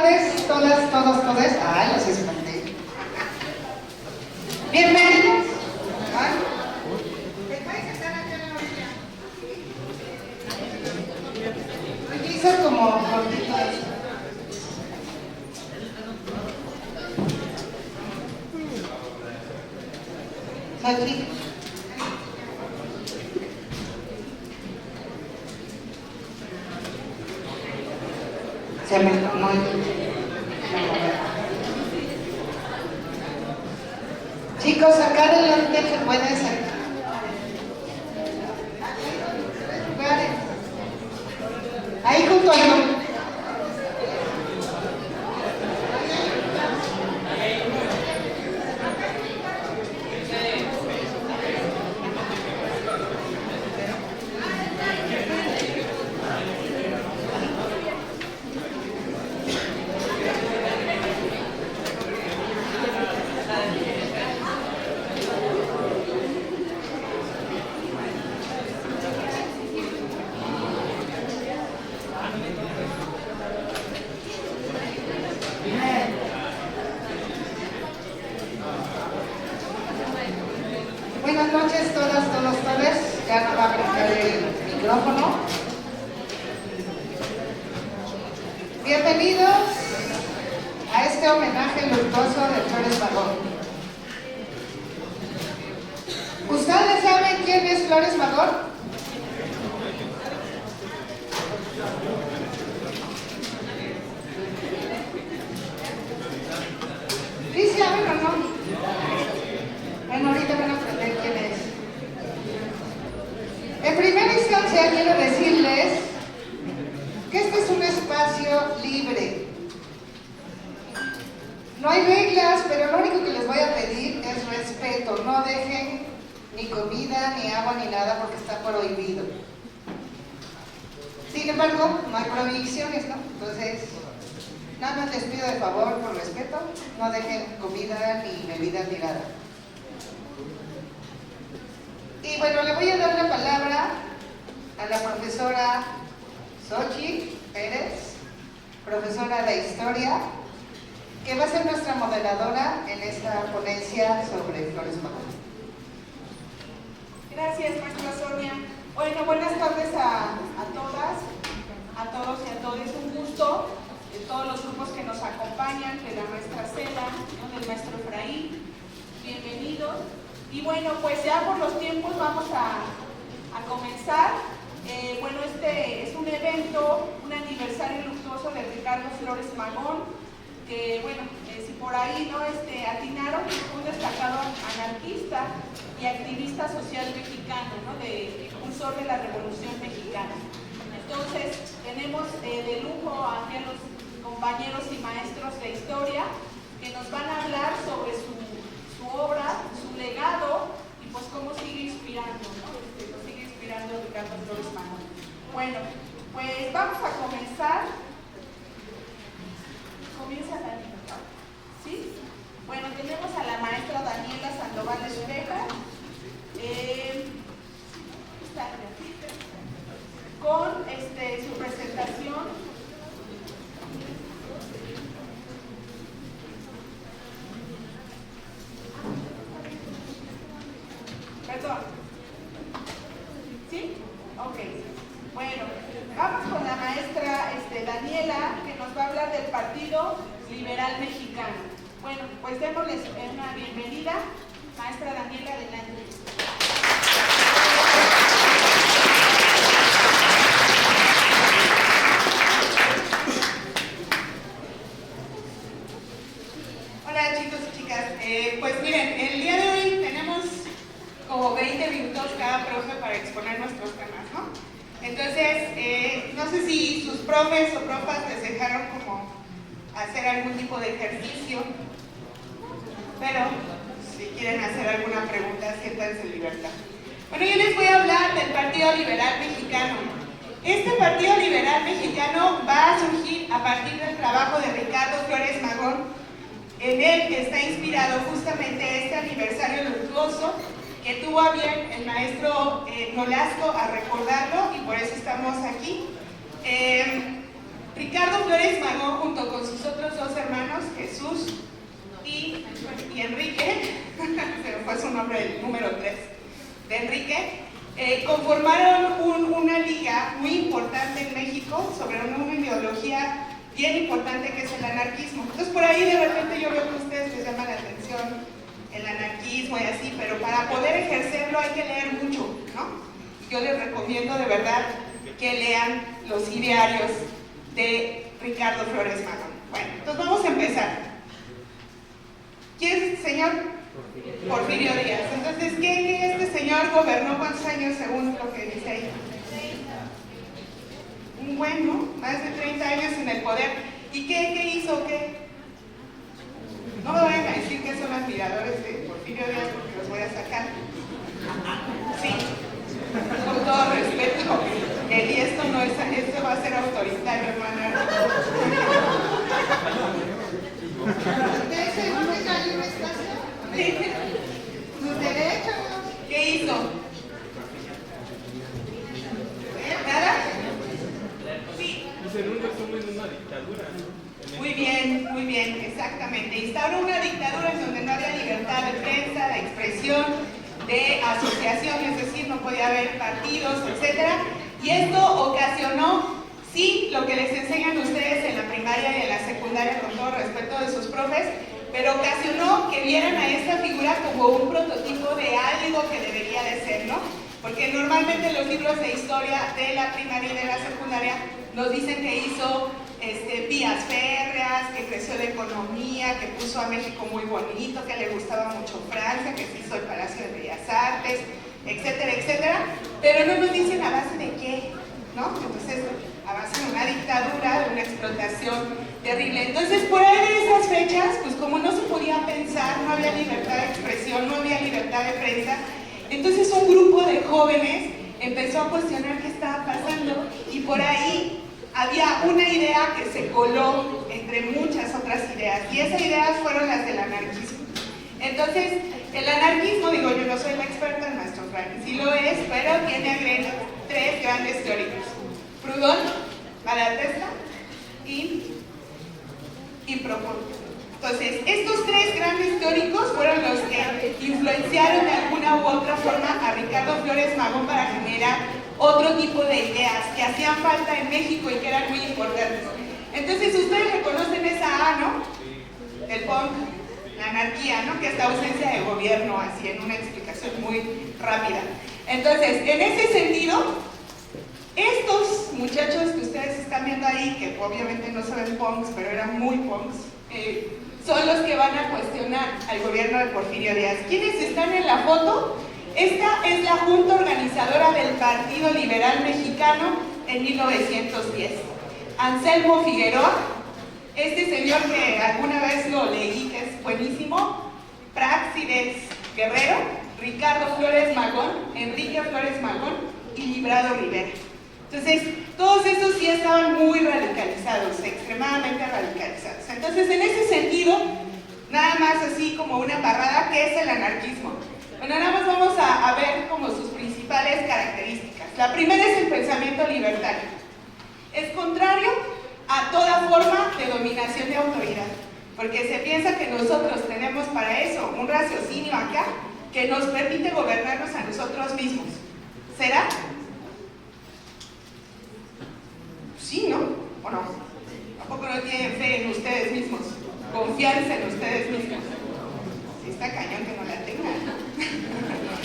tardes, todas, todos, todes. Ay, los espanté. Bienvenidos. ¿Te puedes sentar acá en la orilla? Aquí hizo como cortito esto. Aquí. Se me tomó Chicos, acá adelante se puede sentar. Ahí junto al nombre. Buenas noches todas, todos, todes. Ya no va a prestar el micrófono. Bienvenidos a este homenaje luctuoso de Flores Magón. ¿Ustedes saben quién es Flores Magón? ¿Sí saben o no? Bueno, ahorita van a aprender quién es. En primera instancia quiero decirles que este es un espacio libre. No hay reglas, pero lo único que les voy a pedir es respeto. No dejen ni comida, ni agua, ni nada porque está prohibido. Sin embargo, no hay prohibiciones, ¿no? Entonces, nada más les pido de favor, por respeto, no dejen comida, ni bebidas, ni nada. Y bueno, le voy a dar la palabra a la profesora Xochitl Pérez, profesora de Historia, que va a ser nuestra moderadora en esta ponencia sobre Flores Magón. Gracias, maestra Sonia. Bueno, buenas tardes a todas, a todos y a todas. Un gusto de todos los grupos que nos acompañan, de la maestra Cela, del maestro Efraín. Bienvenidos. Y bueno, pues ya por los tiempos vamos a comenzar. Bueno, este es un evento, un aniversario luctuoso de Ricardo Flores Magón, que bueno, si por ahí no atinaron, un destacado anarquista y activista social mexicano, ¿no? Impulsor de la Revolución Mexicana. Entonces, tenemos de lujo aquí a los compañeros y maestros de historia que nos van a hablar sobre su obra, su legado y pues cómo sigue inspirando, ¿no? Lo sigue inspirando Ricardo Flores Magón. Bueno, pues vamos a comenzar. Comienza Daniela, ¿sí? Bueno, tenemos a la maestra Daniela Sandoval Espeja, con su presentación. Perdón. ¿Sí? Ok. Bueno, vamos con la maestra Daniela, que nos va a hablar del Partido Liberal Mexicano. Bueno, pues démosles una bienvenida. Maestra Daniela, adelante. Hola chicos y chicas, pues miren, el día de hoy tenemos como 20 minutos cada profe para exponer nuestros temas, ¿no? Entonces, no sé si sus profes o profas les dejaron como hacer algún tipo de ejercicio, pero si quieren hacer alguna pregunta, siéntanse en libertad. Bueno, yo les voy a hablar del Partido Liberal Mexicano. Este Partido Liberal Mexicano va a surgir a partir del trabajo de Ricardo Flores Magón, en el que está inspirado justamente este aniversario luctuoso que tuvo a bien el maestro Nolasco a recordarlo, y por eso estamos aquí. Ricardo Flores Magón, junto con sus otros número 3 de Enrique, conformaron una liga muy importante en México sobre una ideología bien importante que es el anarquismo. Entonces por ahí de repente yo veo que a ustedes les llama la atención el anarquismo y así, pero para poder ejercerlo hay que leer mucho, ¿no? Yo les recomiendo de verdad que lean los idearios de Ricardo Flores Magón. Bueno, entonces vamos a empezar. ¿Quién es este señor? Porfirio Díaz. Entonces, ¿qué este señor gobernó cuántos años según lo que dice ahí? Un buen, ¿no? Más de 30 años en el poder. ¿Y qué hizo? ¿Qué? No me vayan a decir que son admiradores de Porfirio Díaz porque los voy a sacar. Sí, con todo respeto. Y esto no es, esto va a ser autoritario, hermana. Sus derechos. ¿Qué hizo? ¿Nada? Sí. En un resumen, una dictadura, ¿no? Muy bien, exactamente. Instauró una dictadura en donde no había libertad de prensa, de expresión, de asociación, es decir, no podía haber partidos, etc. Y esto ocasionó, sí, lo que les enseñan ustedes en la primaria y en la secundaria, con todo respeto de sus profes, pero ocasionó que vieran a esta figura como un prototipo de algo que debería de ser, ¿no? Porque normalmente los libros de historia de la primaria y de la secundaria nos dicen que hizo vías férreas, que creció la economía, que puso a México muy bonito, que le gustaba mucho Francia, que se hizo el Palacio de Bellas Artes, etcétera, etcétera, pero no nos dicen a base de qué, ¿no? Entonces, a base de una dictadura, de una explotación terrible. Entonces, por ahí de esas fechas, pues como no se podía pensar, no había libertad de expresión, no había libertad de prensa, entonces un grupo de jóvenes empezó a cuestionar qué estaba pasando y por ahí había una idea que se coló entre muchas otras ideas y esas ideas fueron las del anarquismo. Entonces, el anarquismo, digo, yo no soy la experta, el maestro Frank sí lo es, pero tiene tres grandes teóricos: Proudhon, Malatesta y Proudhon. Entonces, estos tres grandes teóricos fueron los que influenciaron de alguna u otra forma a Ricardo Flores Magón para generar otro tipo de ideas que hacían falta en México y que eran muy importantes. Entonces, ustedes reconocen esa A, ¿no? El punk, la anarquía, ¿no? Que es la ausencia de gobierno, así en una explicación muy rápida. Entonces, en ese sentido, estos muchachos que ustedes están viendo ahí, que obviamente no se ven punks, pero eran muy punks, son los que van a cuestionar al gobierno de Porfirio Díaz. ¿Quiénes están en la foto? Esta es la junta organizadora del Partido Liberal Mexicano en 1910. Anselmo Figueroa, este señor que alguna vez lo leí, que es buenísimo, Práxides Guerrero, Ricardo Flores Magón, Enrique Flores Magón y Librado Rivera. Entonces, todos estos sí estaban muy radicalizados, extremadamente radicalizados. Entonces, en ese sentido, nada más así como una embarrada, ¿qué es el anarquismo? Bueno, nada más vamos a ver como sus principales características. La primera es el pensamiento libertario. Es contrario a toda forma de dominación de autoridad, porque se piensa que nosotros tenemos para eso un raciocinio acá que nos permite gobernarnos a nosotros mismos. ¿Será? Sí, ¿no? ¿O no? ¿Tampoco no tienen fe en ustedes mismos? Confianza en ustedes mismos. Si está cañón que no la tengan, ¿no?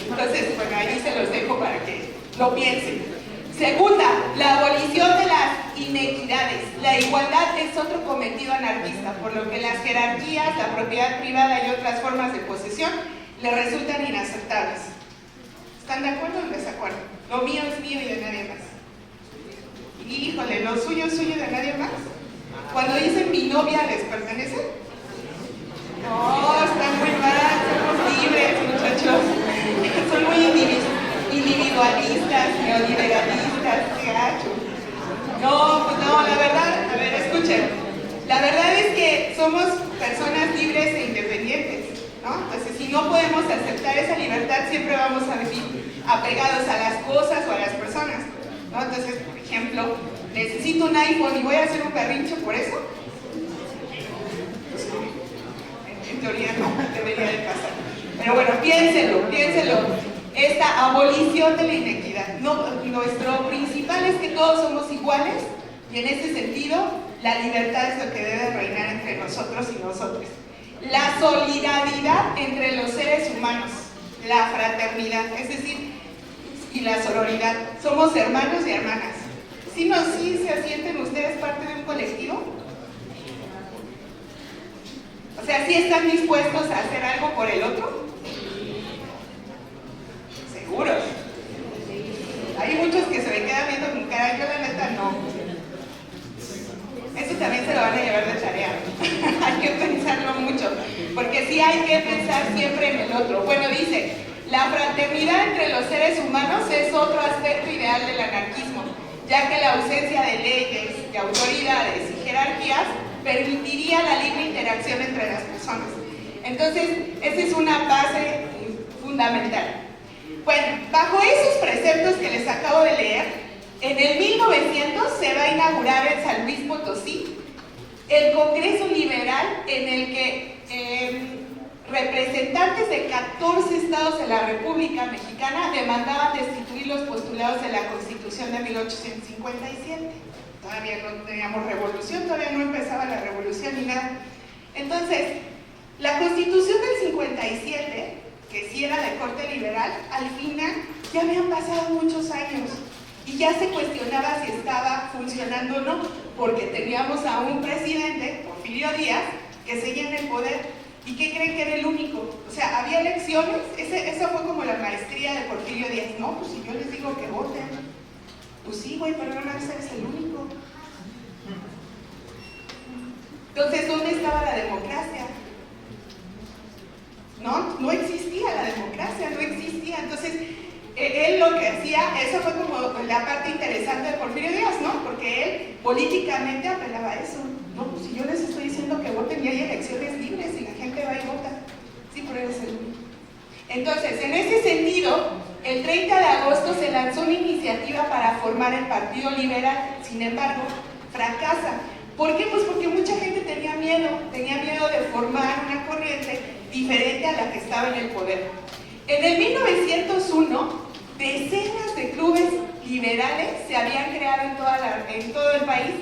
Entonces, bueno, ahí se los dejo para que lo piensen. Segunda, la abolición de las inequidades. La igualdad es otro cometido anarquista, por lo que las jerarquías, la propiedad privada y otras formas de posesión le resultan inaceptables. ¿Están de acuerdo o en desacuerdo? Lo mío es mío y de nadie más. Híjole, ¿lo suyo es suyo y de nadie más? Cuando dicen mi novia, ¿les pertenece? No, están muy mal, somos libres, muchachos. Son muy individualistas, neoliberalistas, qué gacho. No, pues no, la verdad, a ver, escuchen. La verdad es que somos personas libres e independientes, ¿no? Entonces, si no podemos aceptar esa libertad, siempre vamos a vivir apegados a las cosas o a las personas, ¿no? Entonces, por ejemplo, necesito un iPhone y voy a hacer un berrinche por eso. En teoría no, debería de pasar. Pero bueno, piénsenlo, piénsenlo. Esta abolición de la inequidad. No, nuestro principal es que todos somos iguales y en ese sentido la libertad es lo que debe reinar entre nosotros y nosotros. La solidaridad entre los seres humanos, la fraternidad, es decir, y la sororidad. Somos hermanos y hermanas. ¿Sí, no, sí se sienten ustedes parte de un colectivo? O sea, ¿sí están dispuestos a hacer algo por el otro? ¿Seguros? Hay muchos que se me quedan viendo con cara, yo la neta no. Eso también se lo van a llevar de tarea. Hay que pensarlo mucho, porque sí hay que pensar siempre en el otro. Bueno, dice, la fraternidad entre los seres humanos es otro aspecto ideal del anarquismo, ya que la ausencia de leyes, de autoridades y jerarquías permitiría la libre interacción entre las personas. Entonces, esa es una base fundamental. Bueno, bajo esos preceptos que les acabo de leer, en el 1900 se va a inaugurar en San Luis Potosí el Congreso Liberal, en el que representantes de 14 estados de la República Mexicana demandaban destituir los postulados de la Constitución de 1857. Todavía no teníamos revolución, todavía no empezaba la revolución ni nada. Entonces, la Constitución del 57, que sí era de corte liberal, al final ya habían pasado muchos años y ya se cuestionaba si estaba funcionando o no, porque teníamos a un presidente, Porfirio Díaz, que seguía en el poder. ¿Y qué creen que era el único? O sea, había elecciones, esa fue como la maestría de Porfirio Díaz. No, pues si yo les digo que voten, pues sí, güey, pero no eres el único. Entonces, ¿dónde estaba la democracia? No existía la democracia, no existía. Entonces, él lo que hacía, eso fue como la parte interesante de Porfirio Díaz, ¿no? Porque él políticamente apelaba a eso. No, pues si yo les estoy diciendo que voten y hay elecciones libres y la gente va y vota. Sí, pero eres el único. Entonces, en ese sentido, el 30 de agosto se lanzó una iniciativa para formar el Partido Liberal. Sin embargo, fracasa. ¿Por qué? Pues porque mucha gente tenía miedo de formar una corriente diferente a la que estaba en el poder. En el 1901, decenas de clubes liberales se habían creado en todo el país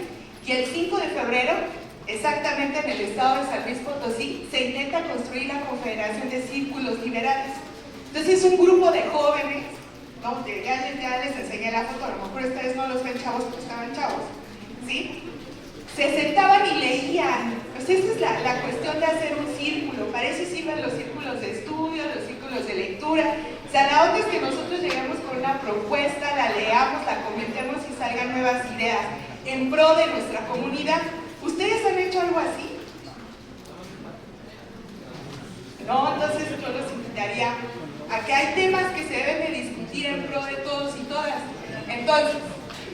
y el 5 de febrero, exactamente en el estado de San Luis Potosí, se intenta construir la Confederación de Círculos Liberales. Entonces, un grupo de jóvenes, ¿no? Ya les enseñé la foto, a lo mejor ustedes no los ven chavos, pero estaban chavos, ¿sí? Se sentaban y leían. Pues esa es la cuestión de hacer un círculo. Para eso sirven los círculos de estudio, los círculos de lectura. O sea, la otra es que nosotros lleguemos con una propuesta, la leamos, la comentemos y salgan nuevas ideas en pro de nuestra comunidad. ¿Ustedes han hecho algo así? No, entonces yo los invitaría a que hay temas que se deben de discutir en pro de todos y todas. Entonces,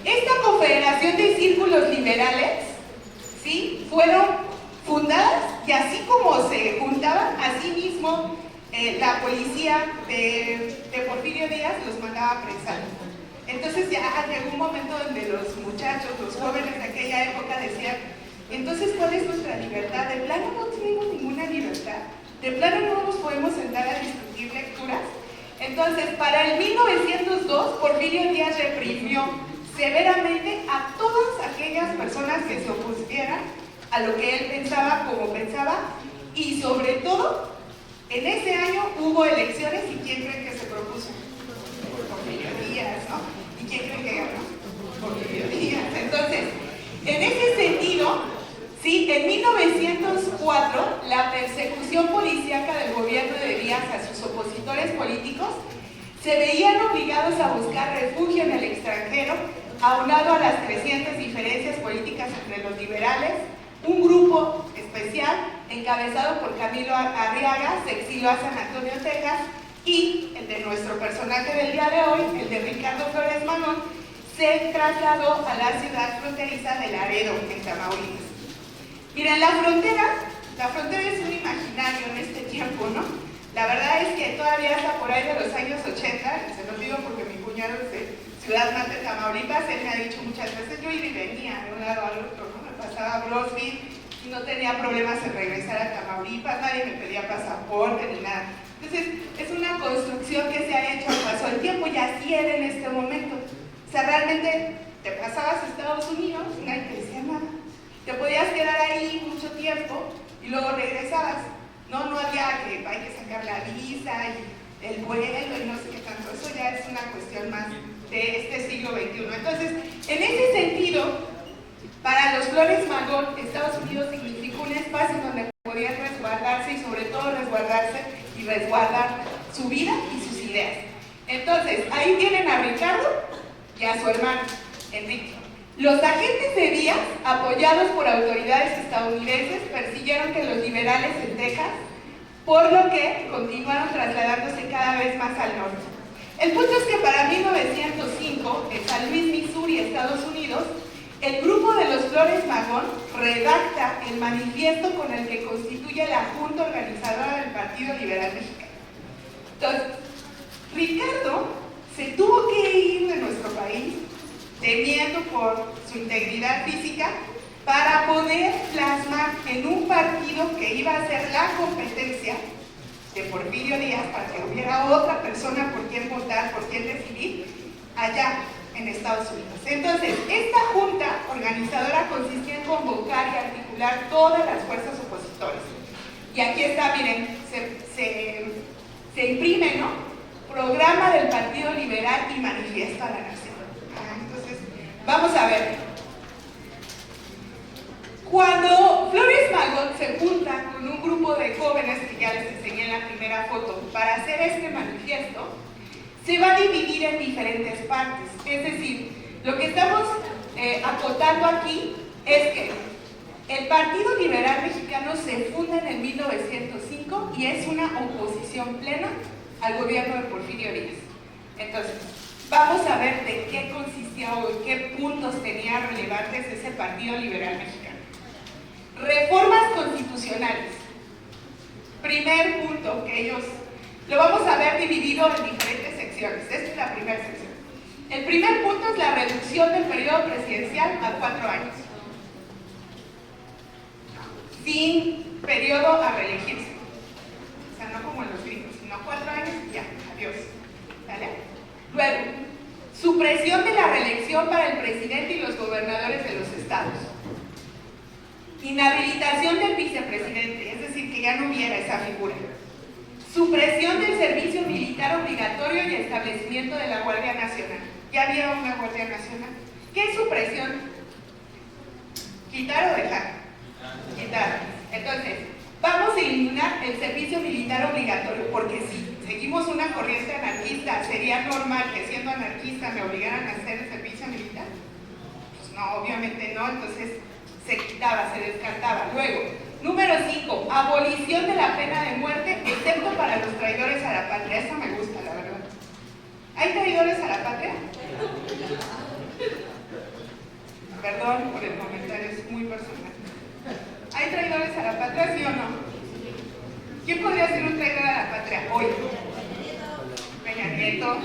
esta Confederación de Círculos Liberales, ¿sí?, fueron fundadas y así como se juntaban, así mismo la policía de Porfirio Díaz los mandaba a presar. Entonces ya llegó un momento donde los muchachos, los jóvenes de aquella época decían, entonces, ¿cuál es nuestra libertad? De plano no tenemos ninguna libertad, de plano no nos podemos sentar a discutir lecturas. Entonces, para el 1902, Porfirio Díaz reprimió severamente a todas aquellas personas que se opusieran a lo que él pensaba, como pensaba, y sobre todo, en ese año hubo elecciones, y ¿quién creen que se propuso? Porfirio Díaz, ¿no? ¿Y quién creen que ganó? Porfirio Díaz. Entonces, en ese sentido, sí, en 1904, la persecución policíaca del gobierno de Díaz a sus opositores políticos se veían obligados a buscar refugio en el extranjero, aunado a las crecientes diferencias políticas entre los liberales. Un grupo especial, encabezado por Camilo Arriaga, se exilió a San Antonio, Texas, y el de nuestro personaje del día de hoy, el de Ricardo Flores Magón, se trasladó a la ciudad fronteriza de Laredo, en Tamaulipas. Miren, la frontera es un imaginario en este tiempo, ¿no? La verdad es que todavía hasta por ahí de los años 80, se lo digo porque mi cuñado es de Ciudad Mante, Tamaulipas, él me ha dicho muchas veces, yo iba y venía de un lado al otro, ¿no? Me pasaba a Brosville y no tenía problemas en regresar a Tamaulipas, nadie me pedía pasaporte ni nada. Entonces, es una construcción que se ha hecho al paso del tiempo y así era en este momento. O sea, realmente te pasabas a Estados Unidos y nadie te decía nada. Te podías quedar ahí mucho tiempo y luego regresabas. No había que hay que sacar la visa y el vuelo y no sé qué tanto. Eso ya es una cuestión más de este siglo XXI. Entonces, en ese sentido, para los Flores Magón, Estados Unidos significó un espacio donde podían resguardarse y sobre todo resguardarse y resguardar su vida y sus ideas. Entonces, ahí tienen a Ricardo y a su hermano, Enrique. Los agentes de Díaz, apoyados por autoridades estadounidenses, persiguieron que los liberales en Texas, por lo que continuaron trasladándose cada vez más al norte. El punto es que para 1905, en San Luis, Missouri, Estados Unidos, el grupo de los Flores Magón redacta el manifiesto con el que constituye la Junta Organizadora del Partido Liberal Mexicano. Entonces, Ricardo se tuvo que ir de nuestro país temiendo por su integridad física para poder plasmar en un partido que iba a ser la competencia de Porfirio Díaz para que hubiera otra persona por quien votar, por quien decidir allá en Estados Unidos. Entonces, esta junta organizadora consistía en convocar y articular todas las fuerzas opositoras. Y aquí está, miren, se imprime, ¿no? Programa del Partido Liberal y Manifiesto a la Nación. Entonces, vamos a ver. Cuando Flores Magón se junta con un grupo de jóvenes que ya les enseñé en la primera foto para hacer este manifiesto, se va a dividir en diferentes partes. Es decir, lo que estamos acotando aquí es que el Partido Liberal Mexicano se funda en el 1905 y es una oposición plena al gobierno de Porfirio Díaz. Entonces, vamos a ver de qué consistía o en qué puntos tenía relevantes ese Partido Liberal Mexicano. Reformas constitucionales. Primer punto que ellos lo vamos a ver dividido en diferentes secciones. Esta es la primera sección. El primer punto es la reducción del periodo presidencial a 4 años. Sin periodo a reelegirse. O sea, no como en los gringos, sino 4 años y ya, adiós. ¿Vale? Luego, supresión de la reelección para el presidente y los gobernadores de los estados. Inhabilitación del vicepresidente, es decir, que ya no hubiera esa figura. Supresión del servicio militar obligatorio y establecimiento de la Guardia Nacional. ¿Ya había una Guardia Nacional? ¿Qué es supresión? ¿Quitar o dejar? Quitar. Entonces, vamos a eliminar el servicio militar obligatorio, porque si seguimos una corriente anarquista, ¿sería normal que siendo anarquista me obligaran a hacer el servicio militar? Pues no, obviamente no, entonces se quitaba, se descartaba. Luego, número 5, abolición de la pena de muerte, excepto para los traidores a la patria. Eso me gusta, la verdad. ¿Hay traidores a la patria? Perdón por el comentario, es muy personal. ¿Hay traidores a la patria, sí o no? ¿Quién podría ser un traidor a la patria hoy? Peña Nieto.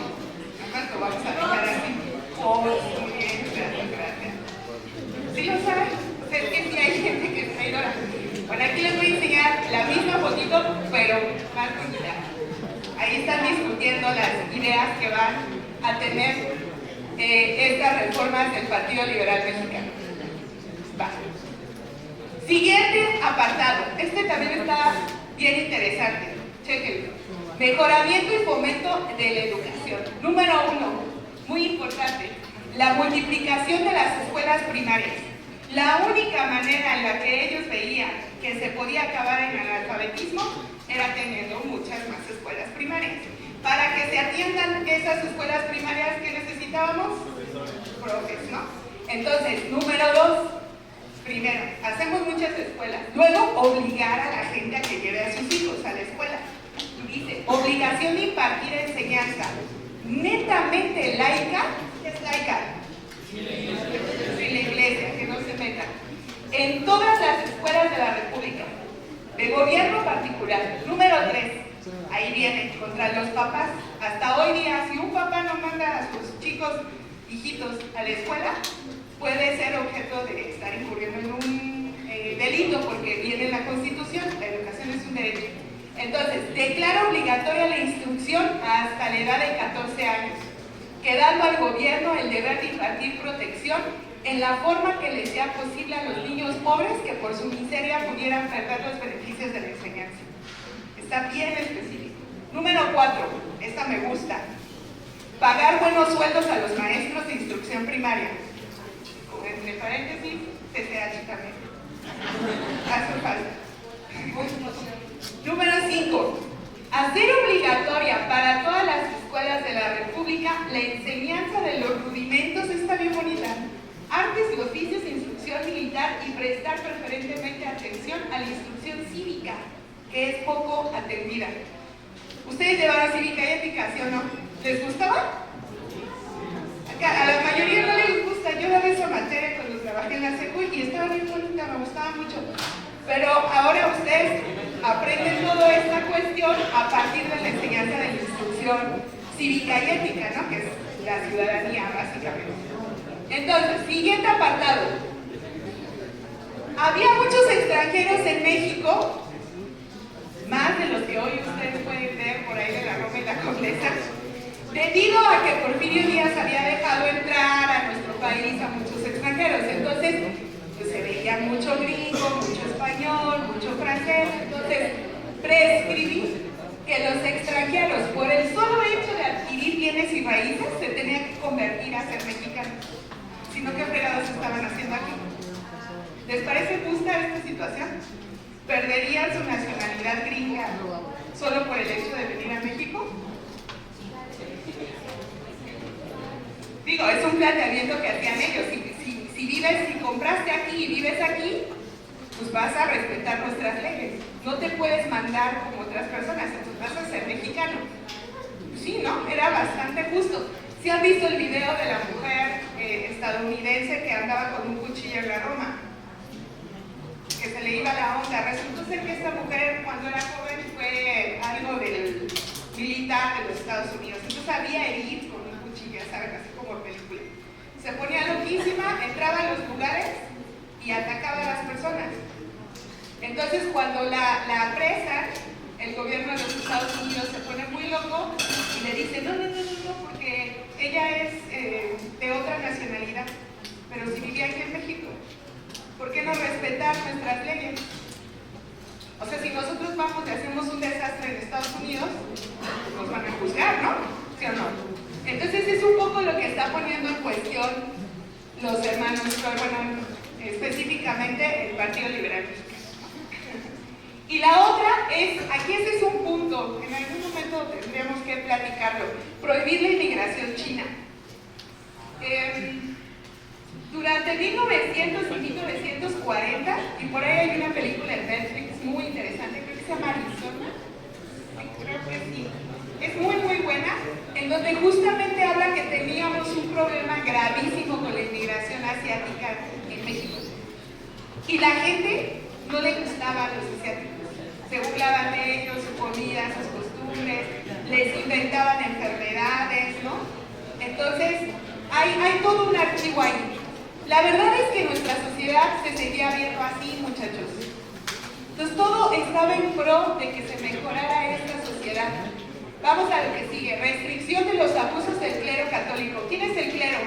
Además lo vamos a dejar así. Oh, muy bien, gracias. ¿Sí lo saben? O sea, es que sí hay gente que es traidora. Bueno, aquí les voy a enseñar la misma fotito, pero más bonita. Ahí están discutiendo las ideas que van a tener estas reformas del Partido Liberal Mexicano. Va. Siguiente apartado. Este también está bien interesante. Chequenlo. Mejoramiento y fomento de la educación. Número 1, muy importante, la multiplicación de las escuelas primarias. La única manera en la que ellos veían que se podía acabar en el analfabetismo era teniendo muchas más escuelas primarias. Para que se atiendan esas escuelas primarias, ¿qué necesitábamos? Profes, ¿no? Entonces, número 2, primero, hacemos muchas escuelas. Luego, obligar a la gente a que lleve a sus hijos a la escuela. Dice, obligación de impartir enseñanza netamente laica. ¿Qué es laica? Sí, la iglesia, que no se meta. En todas las escuelas de la República, de gobierno particular. Número 3, ahí viene, contra los papás. Hasta hoy día, si un papá no manda a sus chicos, hijitos, a la escuela, puede ser objeto de estar incurriendo en un delito, porque viene en la Constitución, la educación es un derecho. Entonces, Entonces, declara obligatoria la instrucción hasta la edad de 14 años, quedando al gobierno el deber de impartir protección en la forma que les sea posible a los niños pobres que por su miseria pudieran perder los beneficios de la enseñanza. Está bien específico. Número 4, esta me gusta. Pagar buenos sueldos a los maestros de instrucción primaria. Entre paréntesis, CCH también. Hace falta. Número 5. Hacer obligatoria para todas las escuelas de la República la enseñanza de los rudimentos, está bien bonita, artes y oficios de instrucción militar y prestar preferentemente atención a la instrucción cívica, que es poco atendida. Ustedes llevaron cívica y ética, ¿sí o no? ¿Les gustaba? A la mayoría no les gusta. Yo daba esa materia cuando trabajé en la secu y estaba bien bonita, me gustaba mucho. Pero ahora ustedes aprenden toda esta cuestión a partir de la enseñanza de la instrucción cívica y ética, ¿no? Que es la ciudadanía, básicamente. Entonces, siguiente apartado. Había muchos extranjeros en México, más de los que hoy ustedes pueden ver por ahí de la Roma y la Condesa, debido a que Porfirio Díaz había dejado entrar a nuestro país a muchos extranjeros. Entonces, pues se veía mucho gringo, mucho español, mucho francés. Entonces, prescribí que los extranjeros, por el solo hecho de adquirir bienes y raíces, se tenían que convertir a ser mexicanos. Si no, ¿qué fregados estaban haciendo aquí? ¿Les parece justa esta situación? ¿Perderían su nacionalidad gringa solo por el hecho de venir a México? Digo, es un planteamiento que hacían ellos. Si compraste aquí y vives aquí, pues vas a respetar nuestras leyes. No te puedes mandar como otras personas, entonces vas a ser mexicano. Sí, ¿no? Era bastante justo. ¿Sí han visto el video de la mujer estadounidense que andaba con un cuchillo en la Roma? Que se le iba la onda. Resultó ser que esta mujer, cuando era joven, fue algo del militar de los Estados Unidos. Entonces sabía herir con un cuchillo, ¿saben? Así como película. Se ponía loquísima, entraba a los lugares y atacaba a las personas. Entonces, cuando la apresan, el gobierno de los Estados Unidos se pone muy loco y le dice, no, porque ella es de otra nacionalidad, pero si vivía aquí en México, ¿por qué no respetar nuestras leyes? O sea, si nosotros vamos y hacemos un desastre en Estados Unidos, nos van a juzgar, ¿no? ¿Sí o no? Entonces es un poco lo que está poniendo en cuestión los hermanos, bueno, específicamente el Partido Liberal Mexicano. Y la otra es, aquí ese es un punto, en algún momento tendríamos que platicarlo, prohibir la inmigración china. Durante 1900 y 1940, y por ahí hay una película en Netflix muy interesante, creo que se llama Arizona, creo que sí, es muy buena, en donde justamente habla que teníamos un problema gravísimo con la inmigración asiática en México. Y la gente no le gustaba a los asiáticos, se burlaban de ellos, su comida, sus costumbres, les inventaban enfermedades, ¿no? Entonces, hay todo un archivo ahí. La verdad es que nuestra sociedad se seguía viendo así, muchachos. Entonces todo estaba en pro de que se mejorara esta sociedad. Vamos a lo que sigue. Restricción de los abusos del clero católico. ¿Quién es el clero?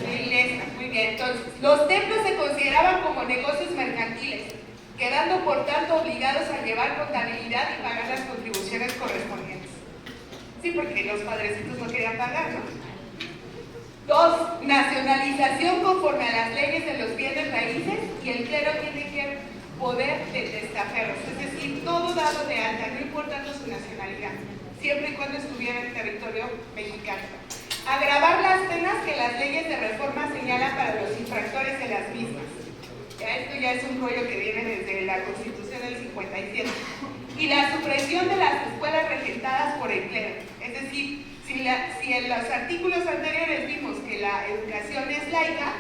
La iglesia. Muy bien. Entonces, los templos se consideraban como negocios mercantiles, quedando por tanto obligados a llevar contabilidad y pagar las contribuciones correspondientes. Sí, porque los padrecitos no querían pagar, ¿no? 2. Nacionalización conforme a las leyes de los bienes raíces, y el clero tiene que poder de testaferros, es decir, todo dado de alta, no importando su nacionalidad, siempre y cuando estuviera en territorio mexicano. Agravar las penas que las leyes de reforma señalan para los infractores de las mismas. Esto ya es un rollo que viene desde la Constitución del 57. Y la supresión de las escuelas regentadas por el clero, es decir, si en los artículos anteriores vimos que la educación es laica,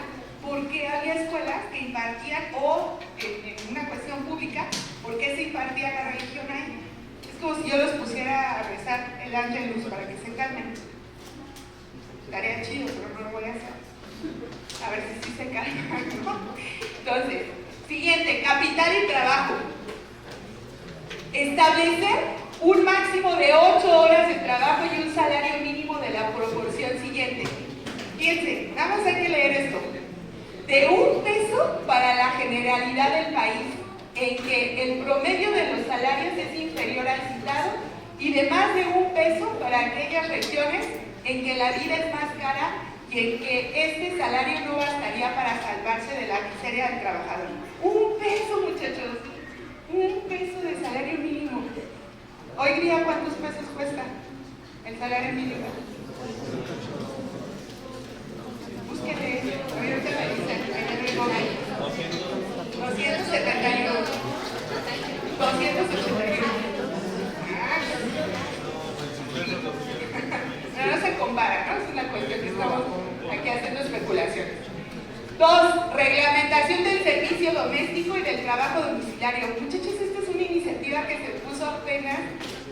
¿por qué había escuelas que impartían, o en una cuestión pública, por qué se impartía la religión ahí? Es como si yo los pusiera a rezar el Ángelus para que se calmen. Estaría chido, pero no lo voy a hacer. A ver si sí se calman, ¿no? Entonces, siguiente, capital y trabajo. Establecer un máximo de 8 horas de trabajo y un salario mínimo de la proporción siguiente. Fíjense, nada más hay que leer esto. De 1 peso para la generalidad del país, en que el promedio de los salarios es inferior al citado, y de más de 1 peso para aquellas regiones en que la vida es más cara y en que este salario no bastaría para salvarse de la miseria del trabajador. 1 peso, muchachos, 1 peso de salario mínimo. Hoy día, ¿cuántos pesos cuesta el salario mínimo? Búsquenle, ahorita me dicen, en el Google. 271. 281. Pero no se compara, ¿no? Es una cuestión que estamos aquí haciendo especulaciones. 2. Reglamentación del servicio doméstico y del trabajo domiciliario. Muchachos, esta es una iniciativa que se puso apenas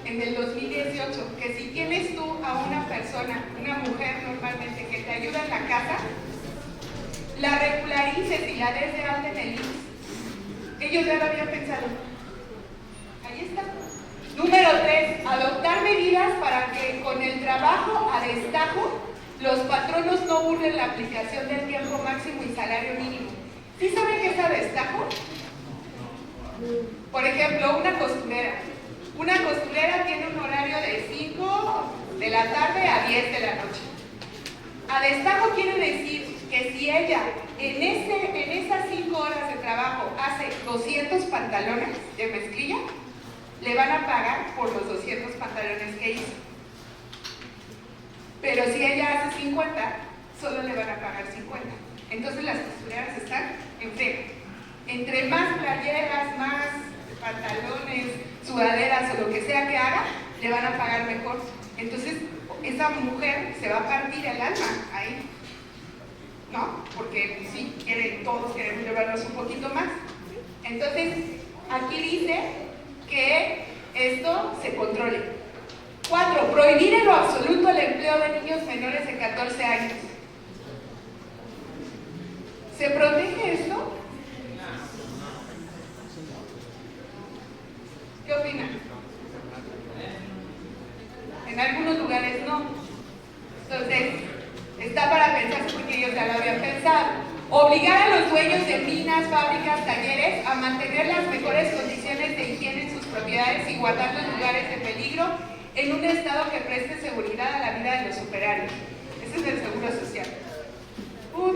en el 2018, que si tienes tú a una persona, una mujer normalmente, que te ayuda en la casa, la regularices y la des de alta en el IMSS. Ellos ya lo habían pensado. Ahí está. Número 3. Adoptar medidas para que con el trabajo a destajo los patronos no burlen la aplicación del tiempo máximo y salario mínimo. ¿Sí saben qué es a destajo? Por ejemplo, una costurera. Una costurera tiene un horario de 5 de la tarde a 10 de la noche. A destajo quiere decir que si ella en esas 5 horas de trabajo hace 200 pantalones de mezclilla, le van a pagar por los 200 pantalones que hizo. Pero si ella hace 50, solo le van a pagar 50. Entonces las costureras están en frega. Entre más playeras, más pantalones, sudaderas o lo que sea que haga, le van a pagar mejor. Entonces esa mujer se va a partir el alma ahí, ¿no? Porque sí, todos queremos llevarnos un poquito más. Entonces aquí dice que esto se controle. 4. Prohibir en lo absoluto el empleo de niños menores de 14 años. ¿Se protege esto? ¿Qué opinan? En algunos lugares no. Entonces, está para pensarse porque ellos ya lo habían pensado. Obligar a los dueños de minas, fábricas, talleres a mantener las mejores condiciones de higiene en sus propiedades y guardar los lugares de peligro en un estado que preste seguridad a la vida de los operarios. Ese es el seguro social.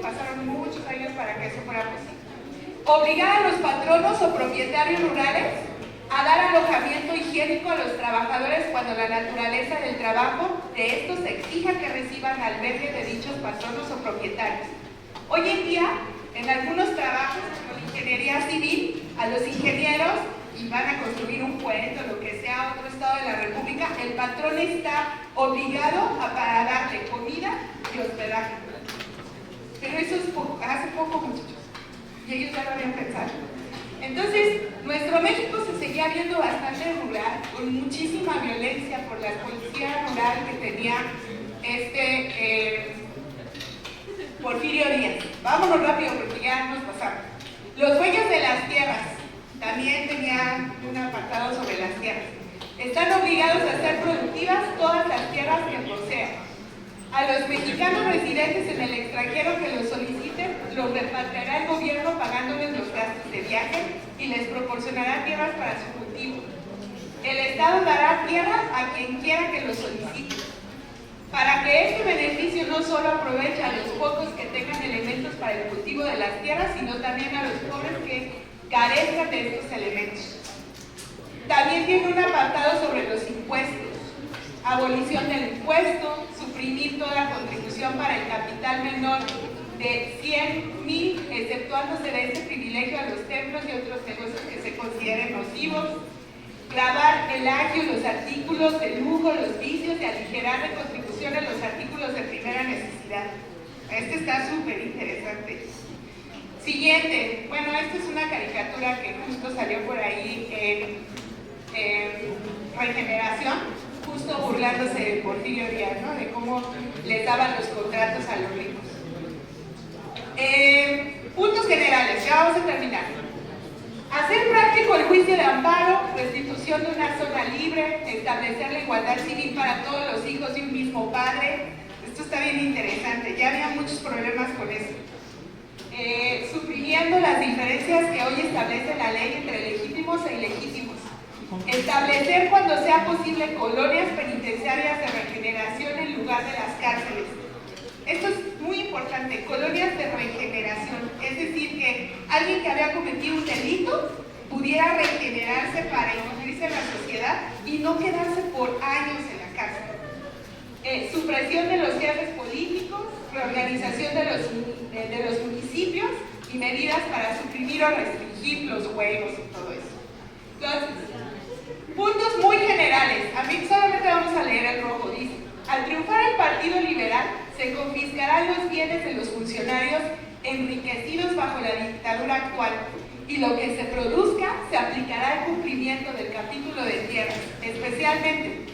Pasaron muchos años para que eso fuera posible. Obligar a los patronos o propietarios rurales a dar alojamiento higiénico a los trabajadores cuando la naturaleza del trabajo de estos exija que reciban albergue de dichos patronos o propietarios. Hoy en día, en algunos trabajos, como la ingeniería civil, a los ingenieros, y van a construir un puente o lo que sea, otro estado de la República, el patrón está obligado para darle comida y hospedaje. Pero eso es hace poco, muchachos, y ellos ya lo habían pensado. Entonces, nuestro México se seguía viendo bastante rural, con muchísima violencia por la policía rural que tenía Porfirio Díaz. Vámonos rápido porque ya nos pasamos. Los dueños de las tierras también tenían un apartado sobre las tierras. Están obligados a hacer productivas todas las tierras que posean. A los mexicanos residentes en el extranjero que los soliciten, los repatriará el gobierno pagándoles los gastos de viaje y les proporcionará tierras para su cultivo. El Estado dará tierra a quien quiera que lo solicite. Para que este beneficio no solo aproveche a los pocos que tengan elementos para el cultivo de las tierras, sino también a los pobres que carezcan de estos elementos. También tiene un apartado sobre los impuestos. Abolición del impuesto, suprimir toda contribución para el capital menor de 100,000, exceptuándose de este privilegio a los templos y otros negocios que se consideren nocivos, gravar el agio, los artículos de lujo, los vicios y aligerar de contribuciones los artículos de primera necesidad. Este está súper interesante. Siguiente, bueno, esta es una caricatura que justo salió por ahí en Regeneración, justo burlándose de Porfirio Díaz, ¿no? De cómo les daban los contratos a los ricos. Puntos generales, ya vamos a terminar. Hacer práctico el juicio de amparo, restitución de una zona libre, establecer la igualdad civil para todos los hijos de un mismo padre. Esto está bien interesante, ya había muchos problemas con eso. Suprimiendo las diferencias que hoy establece la ley entre legítimos e ilegítimos. Establecer cuando sea posible colonias penitenciarias de regeneración en lugar de las cárceles. Esto es muy importante, colonias de regeneración, es decir, que alguien que había cometido un delito pudiera regenerarse para incluirse en la sociedad y no quedarse por años en la cárcel. Supresión de los jefes políticos, reorganización de los municipios y medidas para suprimir o restringir los juegos y todo eso. Entonces, puntos muy generales, a mí solamente vamos a leer el rojo, dice: al triunfar el Partido Liberal, se confiscarán los bienes de los funcionarios enriquecidos bajo la dictadura actual, y lo que se produzca se aplicará al cumplimiento del capítulo de tierras, especialmente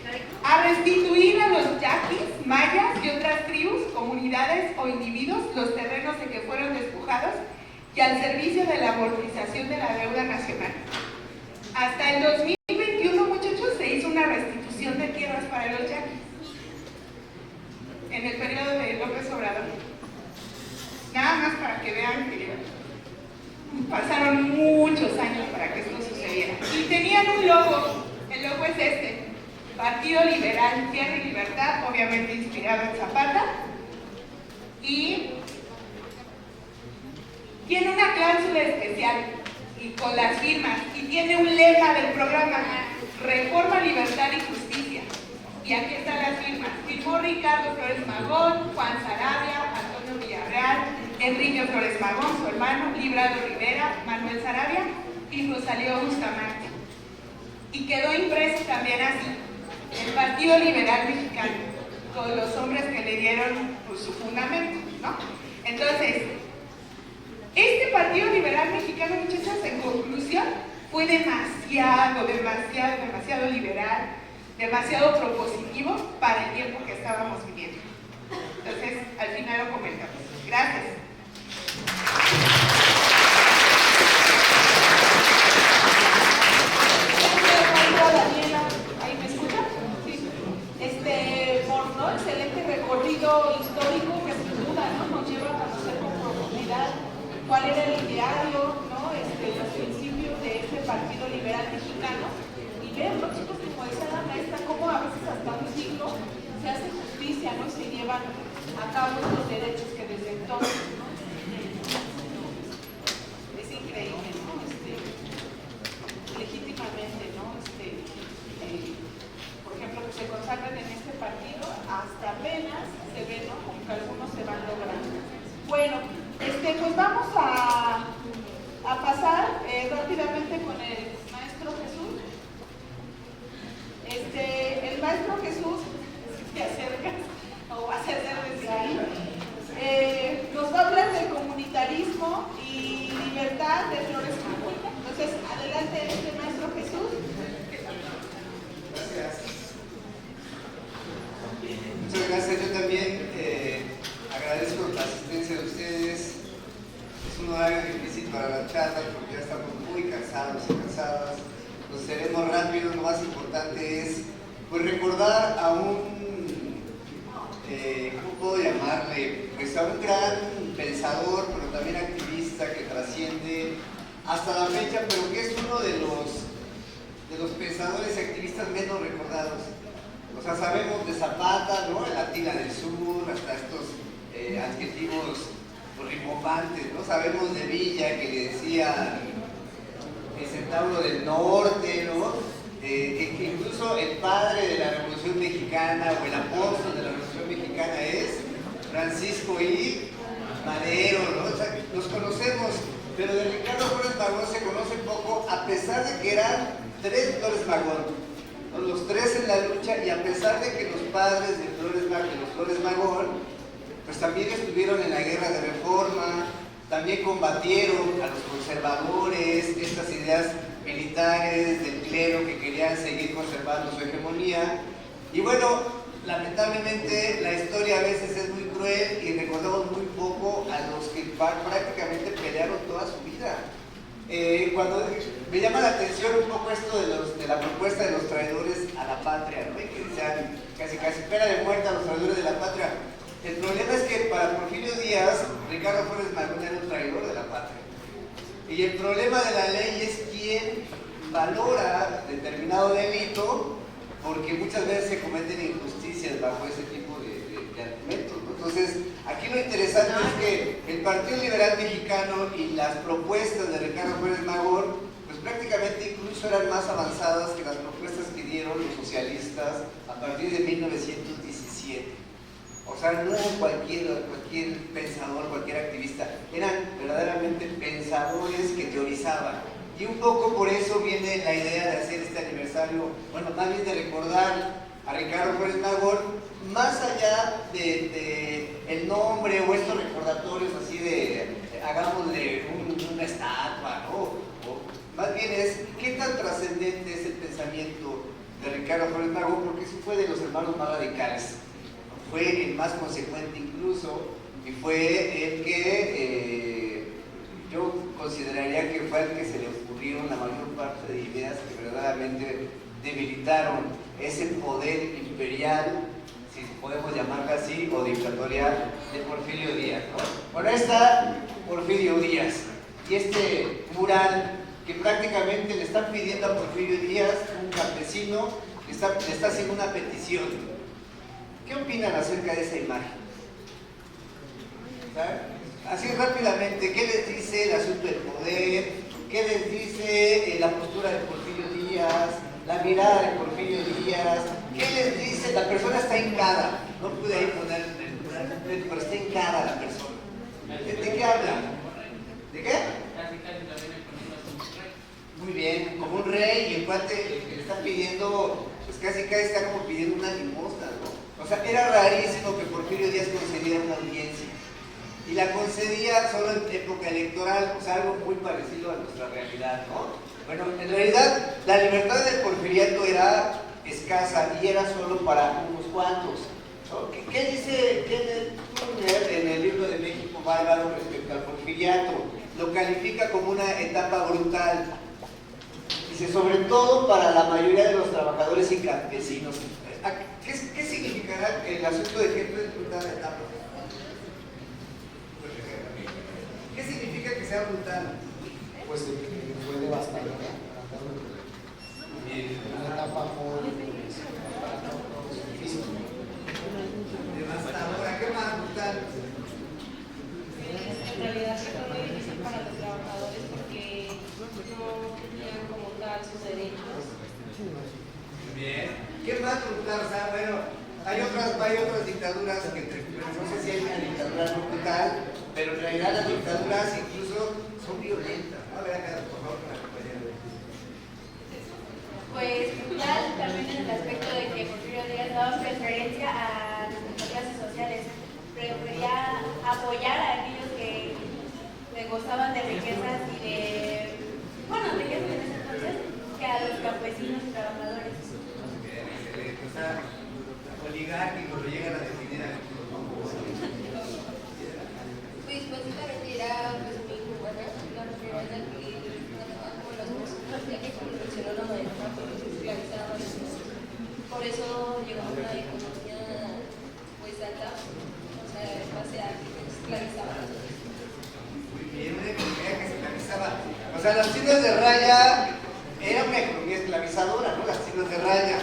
a restituir a los yaquis, mayas y otras tribus, comunidades o individuos los terrenos de que fueron despojados y al servicio de la amortización de la deuda nacional. Hasta el 2021, muchachos, se hizo una restitución de tierras para los yaquis en el periodo de López Obrador. Nada más para que vean que pasaron muchos años para que esto sucediera. Y tenían un logo, el logo es este: Partido Liberal, Tierra y Libertad, obviamente inspirado en Zapata, y tiene una cláusula especial y con las firmas, y tiene un lema del programa: Reforma, Libertad y Justicia. Y aquí están las firmas. Firmó Ricardo Flores Magón, Juan Sarabia, Antonio Villarreal, Enrique Flores Magón, su hermano, Librado Rivera, Manuel Sarabia y Rosalío Bustamante. Y quedó impreso también así: el Partido Liberal Mexicano, con los hombres que le dieron pues, su fundamento, ¿no? Entonces, este Partido Liberal Mexicano, muchachos, en conclusión, fue demasiado liberal, demasiado propositivo para el tiempo que estábamos viviendo. Entonces, al final lo comentamos. Gracias. Daniela, ¿ahí me escucha? Sí. Por ¿no? Excelente recorrido histórico que sin duda, ¿no? Nos lleva a conocer con profundidad cuál era el ideario, ¿no? Los principios de este Partido Liberal Mexicano, y verlo, chicos, como decía la maestra, cómo a veces hasta un siglo se hace justicia, ¿no? Y se llevan a cabo estos derechos que desde entonces, ¿no? Es increíble, ¿no? Legítimamente, ¿no? Por ejemplo, que se consagren en este partido, hasta apenas se ve, ¿no? Como que algunos se van logrando. Bueno, pues vamos a pasar rápidamente con el maestro Jesús. El maestro Jesús se acerca, o va a ser desde ahí, nos va a hablar del comunitarismo y libertad de Flores Magón. Entonces, adelante, maestro Jesús. Gracias. Muchas gracias. Yo también agradezco la asistencia de ustedes. Es un horario difícil para la charla porque ya estamos muy cansados y cansadas. Nos seremos rápidos. Lo más importante es pues recordar a un ¿cómo puedo llamarle? Pues a un gran pensador, pero también activista que trasciende hasta la fecha, pero que es uno de los pensadores y activistas menos recordados. O sea, sabemos de Zapata, ¿no? El Atila del Sur, hasta estos adjetivos rimbombantes, ¿no? Sabemos de Villa, que le decía el Centauro del Norte, ¿no? Que incluso el padre de la Revolución Mexicana o el apóstol de la Revolución Mexicana es Francisco I. Madero, ¿no? O sea, los conocemos, pero de Ricardo Flores Magón se conoce poco, a pesar de que eran tres Flores Magón, ¿no? Los tres en la lucha, y a pesar de que los padres de los Flores Magón, pues también estuvieron en la guerra de reforma, también combatieron a los conservadores, estas ideas militares del clero que querían seguir conservando su hegemonía. Y bueno, lamentablemente la historia a veces es muy cruel y recordamos muy poco a los que prácticamente pelearon toda su vida. Cuando me llama la atención un poco esto de la propuesta de los traidores a la patria, ¿no? Y que sean casi pena de muerte a los traidores de la patria. El problema es que para Porfirio Díaz, Ricardo Flores Magón era un traidor de la patria. Y el problema de la ley es quién valora determinado delito, porque muchas veces se cometen injusticias bajo ese tipo de argumentos, ¿no? Entonces, aquí lo interesante es que el Partido Liberal Mexicano y las propuestas de Ricardo Flores Magón, pues prácticamente incluso eran más avanzadas que las propuestas que dieron los socialistas a partir de 1917. O sea, no cualquier pensador, cualquier activista, eran verdaderamente pensadores que teorizaban. Y un poco por eso viene la idea de hacer este aniversario, bueno, más bien de recordar a Ricardo Flores Magón, más allá de el nombre o estos recordatorios así de hagámosle una estatua, ¿no? O más bien es qué tan trascendente es el pensamiento de Ricardo Flores Magón, porque sí fue de los hermanos más radicales, fue el más consecuente incluso, y fue el que yo consideraría que fue el que se le ocurrieron la mayor parte de ideas que verdaderamente debilitaron ese poder imperial, si podemos llamarlo así, o dictatorial de Porfirio Díaz, ¿no? Bueno, ahí está Porfirio Díaz y este mural que prácticamente le están pidiendo a Porfirio Díaz, un campesino, le está haciendo una petición. ¿Qué opinan acerca de esa imagen? ¿Saben? Así rápidamente, ¿qué les dice el asunto del poder? ¿Qué les dice la postura de Porfirio Díaz? La mirada de Porfirio Díaz? ¿Qué les dice? La persona está hincada. No pude ahí poner el mural, pero está hincada la persona. ¿De qué habla? ¿De qué? Muy bien, como un rey, y el cuate que le está pidiendo, pues casi está como pidiendo una limosna, ¿no? O sea, era rarísimo que Porfirio Díaz concediera una audiencia. Y la concedía solo en época electoral, o sea, algo muy parecido a nuestra realidad, ¿no? Bueno, en realidad, la libertad del porfiriato era escasa y era solo para unos cuantos, ¿no? ¿Qué dice Turner en el libro de México Bárbaro respecto al porfiriato? Lo califica como una etapa brutal. Dice, sobre todo para la mayoría de los trabajadores y campesinos. ¿Qué significará el asunto de que es brutal la etapa? ¿Qué significa que sea brutal? Pues fue devastadora. Una etapa muy difícil. Devastadora. ¿Qué más brutal? En realidad fue muy difícil para los trabajadores porque no tenían como tal sus derechos. Bien. ¿Qué más brutal? O sea, bueno, hay otras dictaduras que no sé si hay una dictadura no brutal, pero en realidad las dictaduras incluso son violentas. A ver acá, por favor, con la compañera. Pues brutal también en el aspecto de que Porfirio Díaz daba preferencia a las clases sociales. Prefería apoyar a aquellos que gozaban de riquezas y de, bueno, riquezas en ese entonces, que a los campesinos y trabajadores. Excelente. O sea, oligárquico lo llegan a definir a Pues básicamente era pues, muy buena la propiedad de que trataban como las personas, ya que como mencionó la maestra, pues esclavizaban. Por eso llegó a una economía pues alta, o sea, en base a que esclavizaban. muy bien, una economía que esclavizaba. O sea, las tiendas de raya era una economía esclavizadora, ¿no? Las tiendas de raya.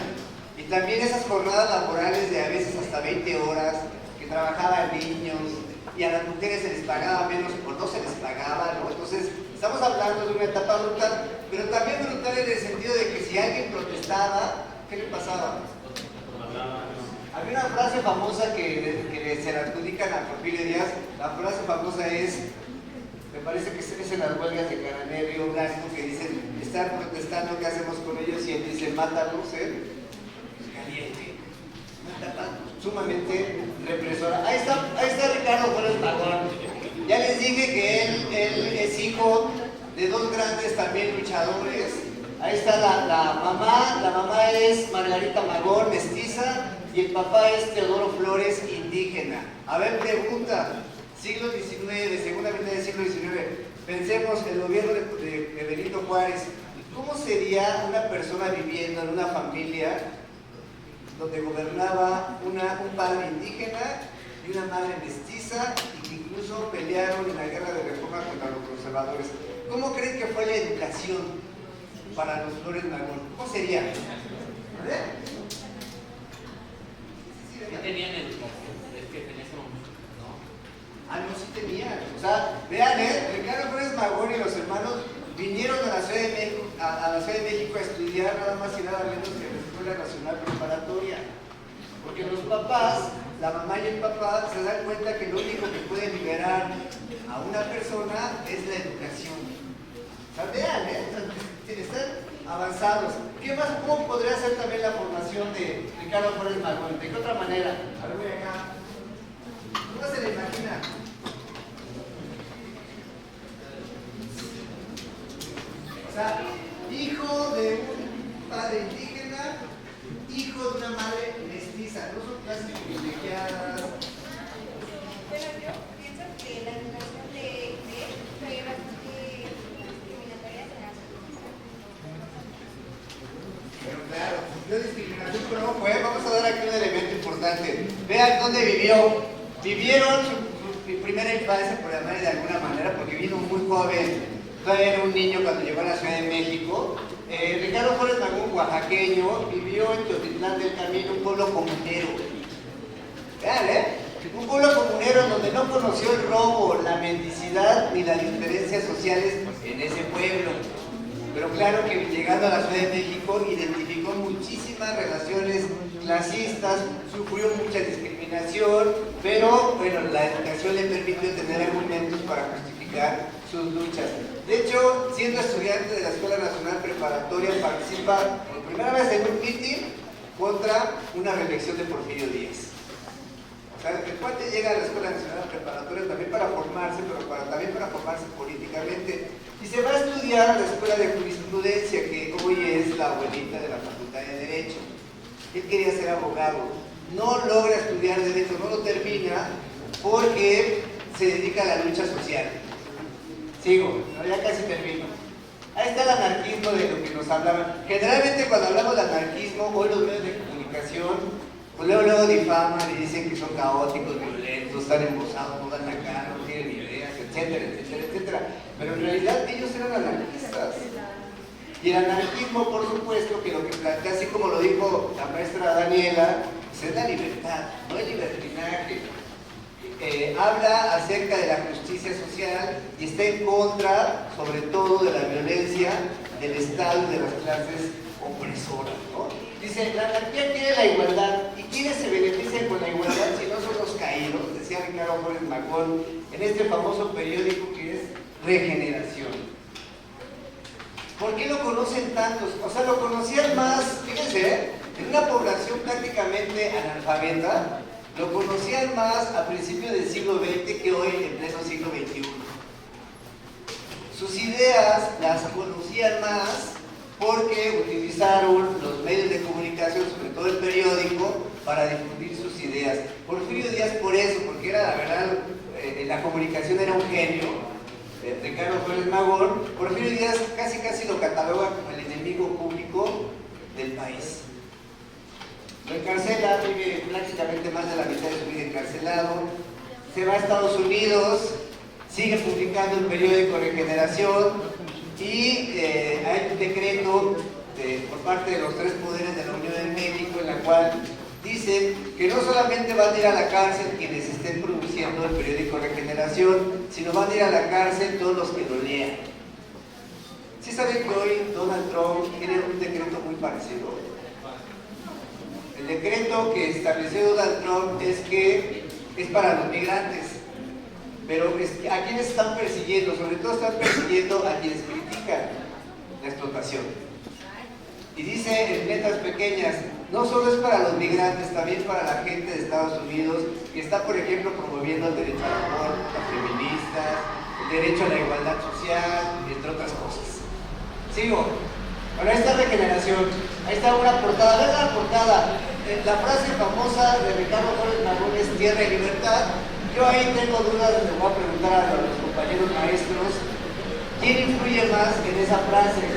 Y también esas jornadas laborales de a veces hasta 20 horas, que trabajaban niños, y a las mujeres se les pagaba menos o no se les pagaba, ¿no? Entonces, estamos hablando de una etapa brutal, pero también brutal en el sentido de que si alguien protestaba, ¿qué le pasaba? Había una frase famosa que se la adjudican a Porfirio Díaz. La frase famosa es, me parece que es en las huelgas de Cananea, Río Blanco, que dicen, están protestando, ¿qué hacemos con ellos? Y él dice, mátalos, caliente. Una etapa sumamente represora. Ahí está Ricardo Flores Magón. Ya les dije que él es hijo de dos grandes también luchadores. Ahí está la mamá es Margarita Magón, mestiza, y el papá es Teodoro Flores, indígena. A ver, pregunta, siglo XIX, segunda mitad del siglo XIX, pensemos el gobierno de Benito Juárez. ¿Cómo sería una persona viviendo en una familia donde gobernaba un padre indígena y una madre mestiza y que incluso pelearon en la guerra de reforma contra los conservadores? ¿Cómo creen que fue la educación para los Flores Magón? ¿Cómo sería? ¿Vale? ¿Qué tenían en ese momento? ¿No? Ah, no, sí tenían. O sea, vean, Ricardo Flores Magón y los hermanos vinieron a la Ciudad de México, a estudiar nada más y nada menos que en la Escuela Nacional Preparatoria. Porque los papás, la mamá y el papá, se dan cuenta que lo único que puede liberar a una persona es la educación. O sea, vean, están avanzados. ¿Qué más? ¿Cómo podría ser también la formación de Ricardo Flores Magón? ¿De qué otra manera? A ver, voy acá. ¿Cómo se le imagina? O sea, hijo de un padre indígena, hijo de una madre mestiza. No son clases privilegiadas. Pero yo pienso que la educación de él fue bastante discriminatoria hacia las mujeres. Pero claro, no discriminación, pero no fue. Vamos a dar aquí un elemento importante. Vean dónde vivió. Vivieron su primera infancia, por llamarle de alguna manera, porque vino muy joven. Todavía era un niño cuando llegó a la Ciudad de México. Ricardo Flores Magón, oaxaqueño, vivió en Teotitlán del Camino, un pueblo comunero. Vean, un pueblo comunero donde no conoció el robo, la mendicidad ni las diferencias sociales en ese pueblo. Pero claro que llegando a la Ciudad de México identificó muchísimas relaciones clasistas, sufrió mucha discriminación, pero bueno, la educación le permitió tener argumentos para justificar sus luchas. De hecho, siendo estudiante de la Escuela Nacional Preparatoria, participa por primera vez en un mitin contra una reelección de Porfirio Díaz. O sea, el cuate llega a la Escuela Nacional Preparatoria también para formarse, pero también para formarse políticamente. Y se va a estudiar a la Escuela de Jurisprudencia, que hoy es la abuelita de la Facultad de Derecho. Él quería ser abogado. No logra estudiar Derecho, no lo termina, porque se dedica a la lucha social. Sigo, no, ya casi termino. Ahí está el anarquismo de lo que nos hablaban. Generalmente cuando hablamos de anarquismo, hoy los medios de comunicación, pues luego difaman y dicen que son caóticos, violentos, están embosados, no dan la cara, no tienen ideas, etcétera, etcétera, etcétera. Pero en realidad ellos eran anarquistas. Y el anarquismo, por supuesto, que lo que plantea, así como lo dijo la maestra Daniela, pues es la libertad, no el libertinaje. Habla acerca de la justicia social y está en contra, sobre todo, de la violencia del Estado y de las clases opresoras, ¿no? Dice, la anarquía quiere la igualdad. ¿Y quiénes se benefician con la igualdad si no son los caídos? Decía Ricardo Flores Magón en este famoso periódico que es Regeneración. ¿Por qué lo conocen tantos? O sea, lo conocían más, fíjense, en una población prácticamente analfabeta, lo conocían más a principios del siglo XX que hoy en pleno siglo XXI. Sus ideas las conocían más porque utilizaron los medios de comunicación, sobre todo el periódico, para difundir sus ideas. Porfirio Díaz por eso, porque era la verdad, la comunicación era un genio. Ricardo Flores Magón, Porfirio Díaz casi lo cataloga como el enemigo público del país. Lo encarcela, vive prácticamente más de la mitad de su vida encarcelado, se va a Estados Unidos, sigue publicando el periódico Regeneración y hay un decreto por parte de los tres poderes de la Unión de México en la cual dicen que no solamente van a ir a la cárcel quienes estén produciendo el periódico Regeneración, sino van a ir a la cárcel todos los que lo lean. ¿Sí saben que hoy Donald Trump tiene un decreto muy parecido? El decreto que estableció Donald Trump es que es para los migrantes, pero ¿a quienes están persiguiendo? Sobre todo están persiguiendo a quienes critican la explotación. Y dice en letras pequeñas, no solo es para los migrantes, también para la gente de Estados Unidos, que está, por ejemplo, promoviendo el derecho al aborto, a feministas, el derecho a la igualdad social, entre otras cosas. Sigo. Bueno, ahí está Regeneración, ahí está una portada, vean la portada, la frase famosa de Ricardo Flores Magón es tierra y libertad. Yo ahí tengo dudas, les voy a preguntar a los compañeros maestros, ¿quién influye más en esa frase?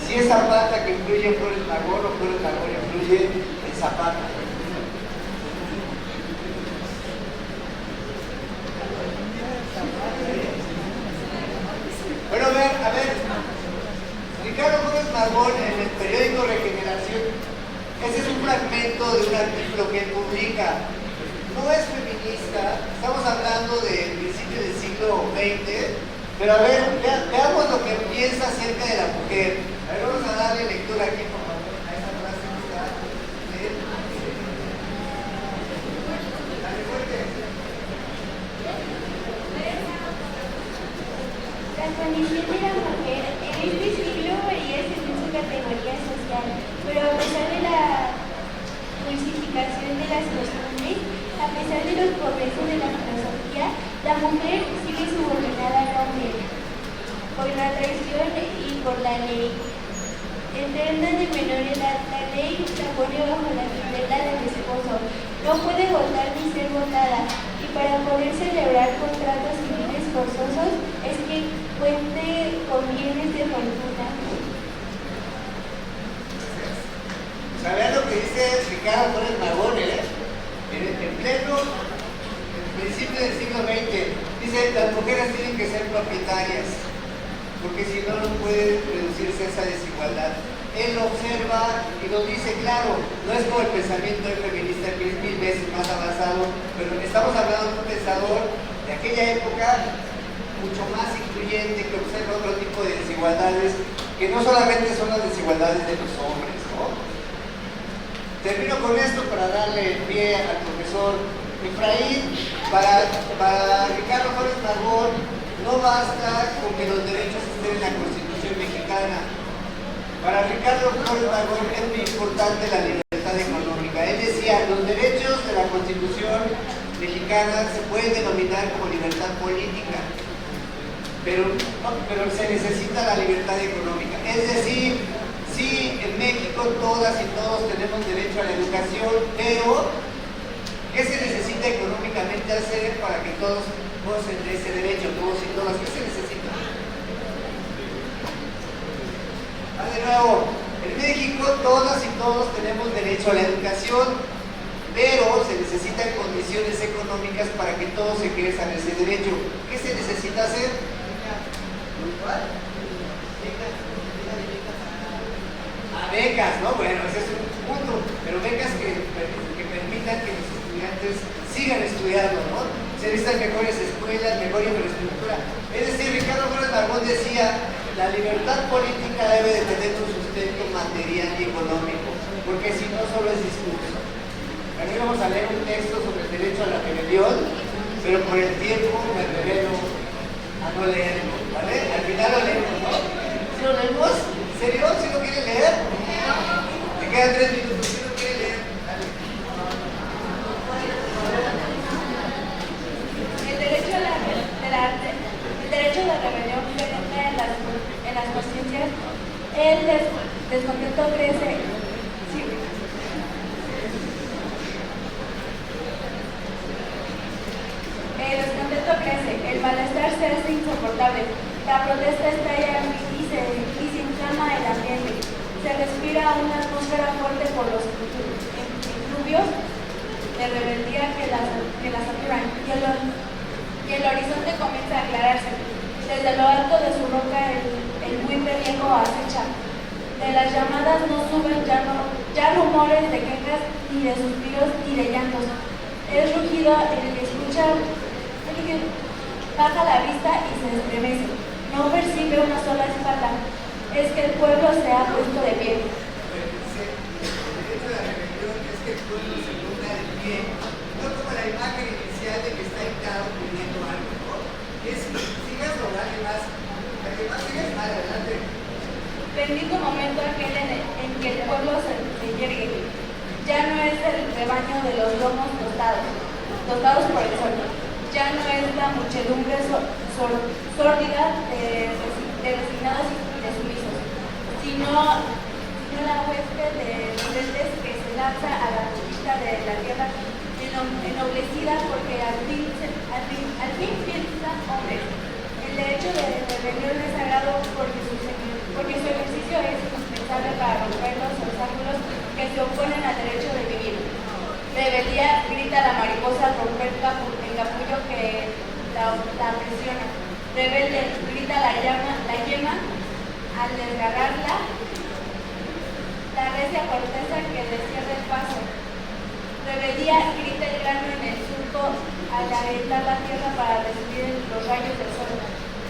Si es Zapata que influye en Flores Magón o Flores Magón influye en Zapata. Bueno, a ver, Ricardo Flores Magón en el periódico Regeneración, ese es un fragmento de un artículo que él publica. No es feminista, estamos hablando del principio del siglo XX, pero a ver, veamos lo que piensa acerca de la mujer. A ver, vamos a darle lectura aquí, por favor, a esa frase que está. Dale fuerte. La condición de la mujer en este siglo varía según su categoría social, pero a pesar de la dulcificación de las costumbres, a pesar de los progresos de la filosofía, la mujer sigue subordinada al hombre por la tradición y por la ley. Entrando de menor edad, la ley la pone bajo la tutela del esposo. No puede votar ni ser votada, y para poder celebrar contratos civiles forzosos es que cuente con bienes de fortuna. ¿Sabían lo que dice Ricardo Flores Magón, en pleno principio del siglo XX? Dice, las mujeres tienen que ser propietarias, porque si no, no puede reducirse esa desigualdad. Él lo observa y lo dice claro, no es como el pensamiento del feminista que es 1000 veces más avanzado, pero estamos hablando de un pensador de aquella época mucho más incluyente, que observa otro tipo de desigualdades, que no solamente son las desigualdades de los hombres, ¿no? Termino con esto para darle pie al profesor Efraín. Para Ricardo Flores Magón no basta con que los derechos estén en la Constitución mexicana. Para Ricardo Flores Magón es muy importante la libertad económica. Él decía, los derechos de la Constitución mexicana se pueden denominar como libertad política, pero se necesita la libertad económica. Es decir, sí, en México todas y todos tenemos derecho a la educación, pero ¿qué se necesita económicamente hacer para que todos gocen de ese derecho, todos y todas? ¿Qué se necesita? De nuevo, en México todas y todos tenemos derecho a la educación, pero se necesitan condiciones económicas para que todos ejerzan ese derecho. ¿Qué se necesita hacer? Becas, ¿no? Bueno, ese es un punto, pero becas que permitan que los estudiantes sigan estudiando, ¿no? Se necesitan mejores escuelas, mejor infraestructura. Es decir, Ricardo Flores Magón decía, la libertad política debe de tener un sustento material y económico, porque si no solo es discurso. Aquí vamos a leer un texto sobre el derecho a la rebelión, pero por el tiempo me revelo a no leerlo, ¿vale? Al final lo leemos, ¿no? ¿Sí lo leemos? ¿En serio? ¿Sí lo quieren leer? Te quedan 3 minutos. ¿Sí lo quieren leer? Dale. El derecho de rebelión penetra en las conciencias. El descontento crece. Sí. El descontento crece, el malestar se hace insoportable, la protesta estalla y se inflama el ambiente. Se respira una atmósfera fuerte por los efluvios de rebeldía que la saturan, y el horizonte comienza a aclararse. Desde lo alto de su roca el buitre viejo acecha. De las llamadas no suben ya rumores de quejas, ni de suspiros, ni de llantos. Es rugido el que escucha, baja la vista y se estremece. No percibe una sola espalda. Es que el pueblo se ha puesto de pie. El derecho de la rebelión es que el pueblo se ponga de pie, no como la imagen inicial de que está hincado pidiendo algo, ¿no? Es sigas lo dale más, la que más sigas más adelante. Bendito momento aquel en que el pueblo se yergue. Ya no es el rebaño de los lomos tostados por el sol. Ya no es la muchedumbre sórdida de resignados y de sumisos, sino la huésped de rebeldes que se lanza a la conquista de la tierra ennoblecida porque al fin piensan hombres. El derecho de rebelión es sagrado porque su ejercicio es indispensable para romper los obstáculos que se oponen al derecho de vivir. Rebeldía, grita la mariposa al romper el capullo que la aprisiona. Rebelde, grita la yema al desgarrarla, la recia corteza que le cierra el paso. Rebeldía, grita el grano en el surco al agrietar la tierra para recibir los rayos del sol.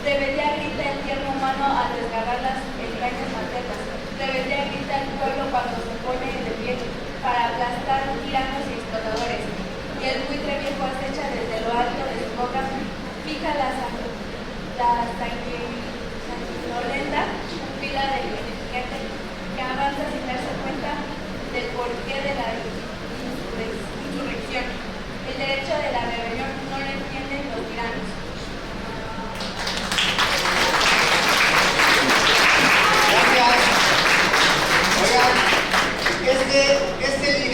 Rebeldía, grita el tierno humano al desgarrar las entrañas maternas. Rebeldía, grita el pueblo cuando se pone de pie para aplastar tiranos y explotadores. Y el buitre viejo acecha desde lo alto de su boca, fija la sanguinolenta pupila del gente que avanza sin darse cuenta del porqué de la insurrección. El derecho de la rebelión no lo entienden los tiranos. Gracias. Oigan,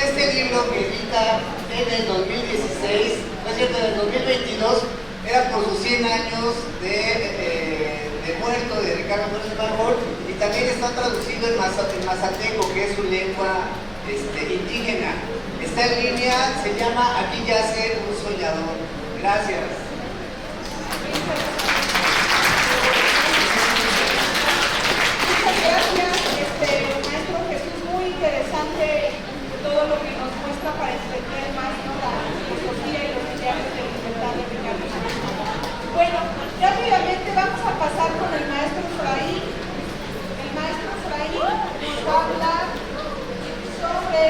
este libro que edita en el 2016, no es cierto, en el 2022, era por sus 100 años de muerto de Ricardo Flores Mármol, y también está traducido en mazateco, que es su lengua indígena. Está en línea, se llama Aquí yace un soñador. Gracias. Muchas gracias, maestro Jesús, muy interesante todo lo que nos muestra para entender más, ¿no?, la filosofía y los ideales de libertad de Ricardo Flores Mármol. Bueno, rápidamente vamos a pasar con el maestro Efraín. El maestro Efraín nos va a hablar sobre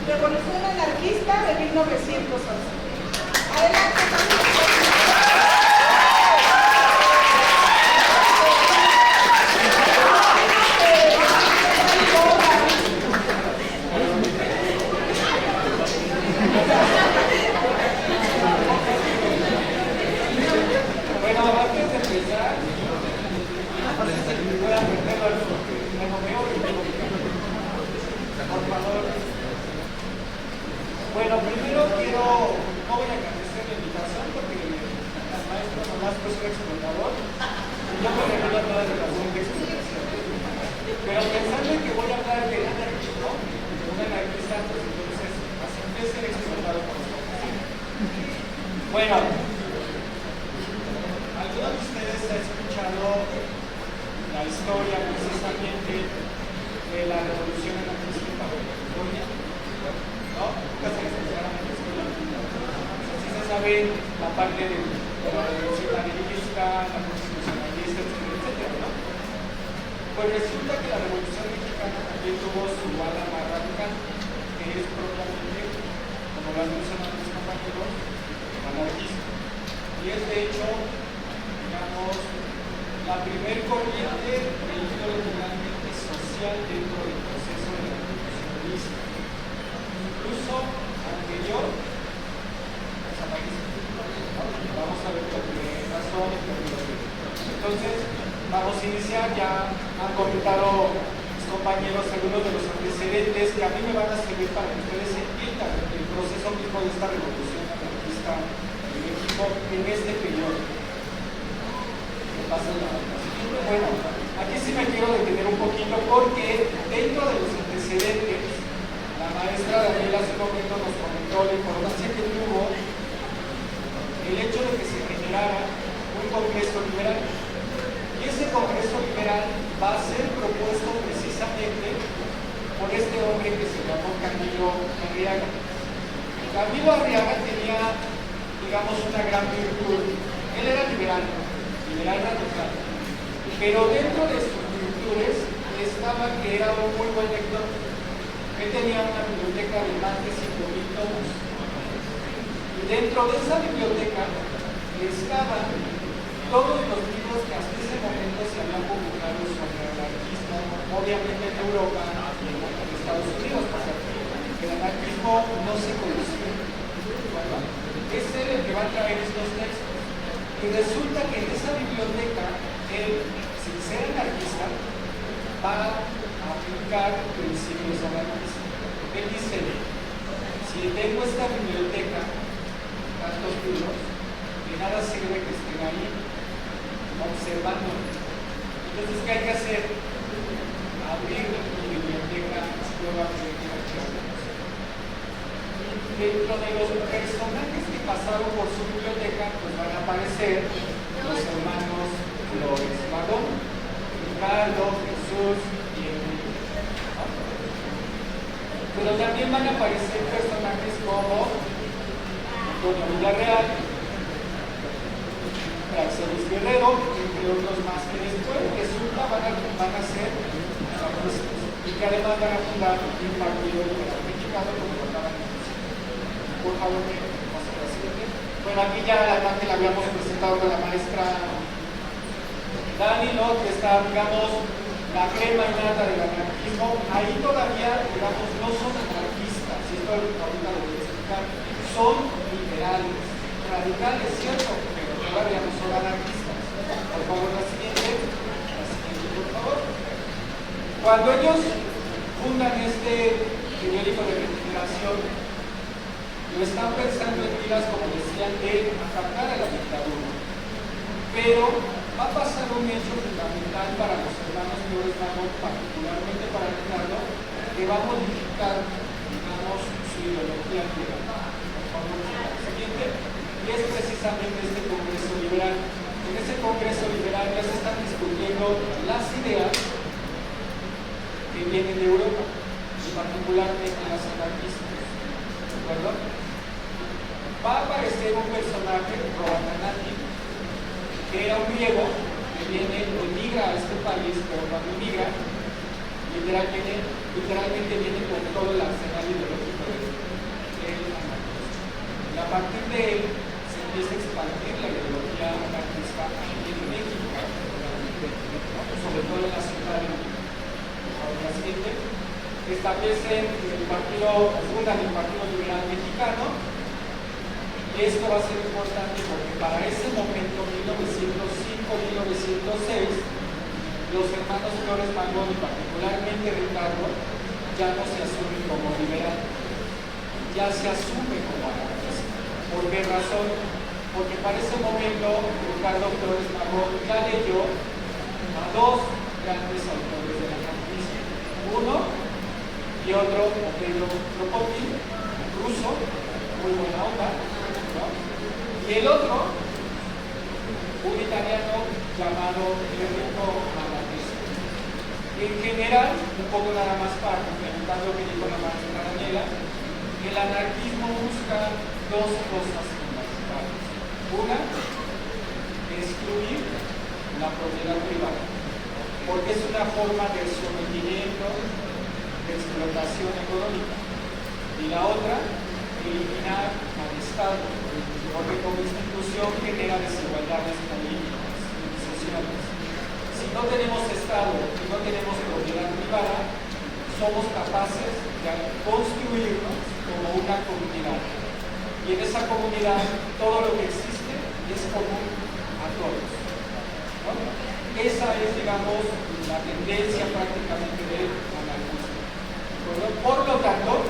Revolución Anarquista de 1911. Adelante, maestro. Bueno, antes de empezar, voy a aprender algo porque me nomeo y por favor. Bueno, primero no voy a agradecer la invitación porque el maestro nomás fue su explotador y yo me refiero a toda la relación de explicación. Pero pensando en que voy a hablar de anarquismo, un anarquista, pues entonces acepté ser explotado por esta ocasión. Bueno, ¿alguno de ustedes ha escuchado la historia precisamente de la revolución anarquista en California? ¿No? Nunca se les enseñaron en la escuela. Así se sabe la parte de la revolución anarquista, la constitucionalista, etcétera, ¿no? Pues resulta que la revolución mexicana también tuvo su ala más radical, que es propiamente, como lo han mencionado mis compañeros, anarquista. Y es de hecho, digamos, la primer corriente de índole totalmente social dentro del proceso de la revolución. Incluso anterior, vamos a ver por qué razón. Entonces, vamos a iniciar. Ya han comentado mis compañeros algunos de los antecedentes que a mí me van a servir para que ustedes entiendan el proceso mismo de esta revolución anarquista en México en este periodo. Bueno, aquí sí me quiero detener un poquito porque dentro de los antecedentes, la maestra Daniela hace un momento nos comentó la importancia que tuvo el hecho de que se generara un congreso liberal. Y ese congreso liberal va a ser propuesto precisamente por este hombre que se llamó Camilo Arriaga. Camilo Arriaga tenía, digamos, una gran virtud. Él era liberal radical, pero dentro de sus virtudes estaba que era un muy buen lector. Él tenía una biblioteca de más de 5,000 tomos, y dentro de esa biblioteca estaban todos los libros que hasta ese momento se habían publicado sobre el anarquismo, obviamente en Europa y en Estados Unidos, porque el anarquismo no se conocía. Bueno, es él el que va a traer estos textos. Y resulta que en esa biblioteca, él, sin ser anarquista, va a aplicar principios anarquistas. Él dice, si tengo esta biblioteca, tantos libros, de nada sirve que estén ahí observando. Entonces, ¿qué hay que hacer? Abrir mi biblioteca nuevamente. Dentro de los personajes que pasaron por su biblioteca, pues van a aparecer los hermanos Flores Magón, Ricardo, Jesús y Enrique. Pero también van a aparecer personajes como Antonio Villarreal, Praxedes Guerrero, entre otros más que después resulta van a ser zapatistas y que además van a fundar un partido liberal mexicano como lo acaban de decir. Por favor, pase a la siguiente. Bueno, aquí ya la imagen la habíamos presentado con la maestra Dani, ¿no? Que está, digamos, la crema innata del anarquismo. Ahí todavía, digamos, no son anarquistas, y esto ahorita lo voy a explicar, son liberales, radicales, ¿cierto? Pero todavía no son anarquistas. Por favor, la siguiente, por favor. Cuando ellos fundan este periódico de recuperación, lo están pensando en miras, como decían, de atacar a la dictadura. Pero va a pasar un hecho fundamental para los hermanos Flores Magón, particularmente para Ricardo, que va a modificar, digamos, su ideología liberal. Por favor, la siguiente. Y es precisamente este Congreso Liberal. En ese Congreso Liberal ya se están discutiendo las ideas que vienen de Europa, y particularmente las anarquistas. ¿De acuerdo? Va a aparecer un personaje, Robatanati, que era un griego que emigra a este país, pero cuando emigra, literalmente viene con todo el arsenal ideológico del anarquista. Y a partir de él se empieza a expandir la ideología anarquista aquí en México, sobre todo en la ciudad de México. Ahora siguiente, establecen fundan el Partido Liberal Mexicano. Y esto va a ser importante porque para ese momento, 1905-1906, los hermanos Flores Magón y particularmente Ricardo ya no se asumen como liberal, ya se asume como anarquista. ¿Por qué razón? Porque para ese momento Ricardo Flores Magón ya leyó a dos grandes autores del anarquismo, uno y otro, Pedro Kropotkin, ruso, muy buena onda, ¿no? Y el otro, un italiano llamado Enrico Malatesta. En general, un poco nada más para complementar lo que dijo la maestra Daniela, el anarquismo busca dos cosas fundamentales. Una, excluir la propiedad privada, porque es una forma de sometimiento, de explotación económica. Y la otra, eliminar al Estado, porque como institución genera desigualdades políticas y sociales. Si no tenemos Estado y no tenemos propiedad privada, somos capaces de construirnos como una comunidad. Y en esa comunidad todo lo que existe es común a todos, ¿no? Esa es, digamos, la tendencia prácticamente del anarquismo. Por lo tanto,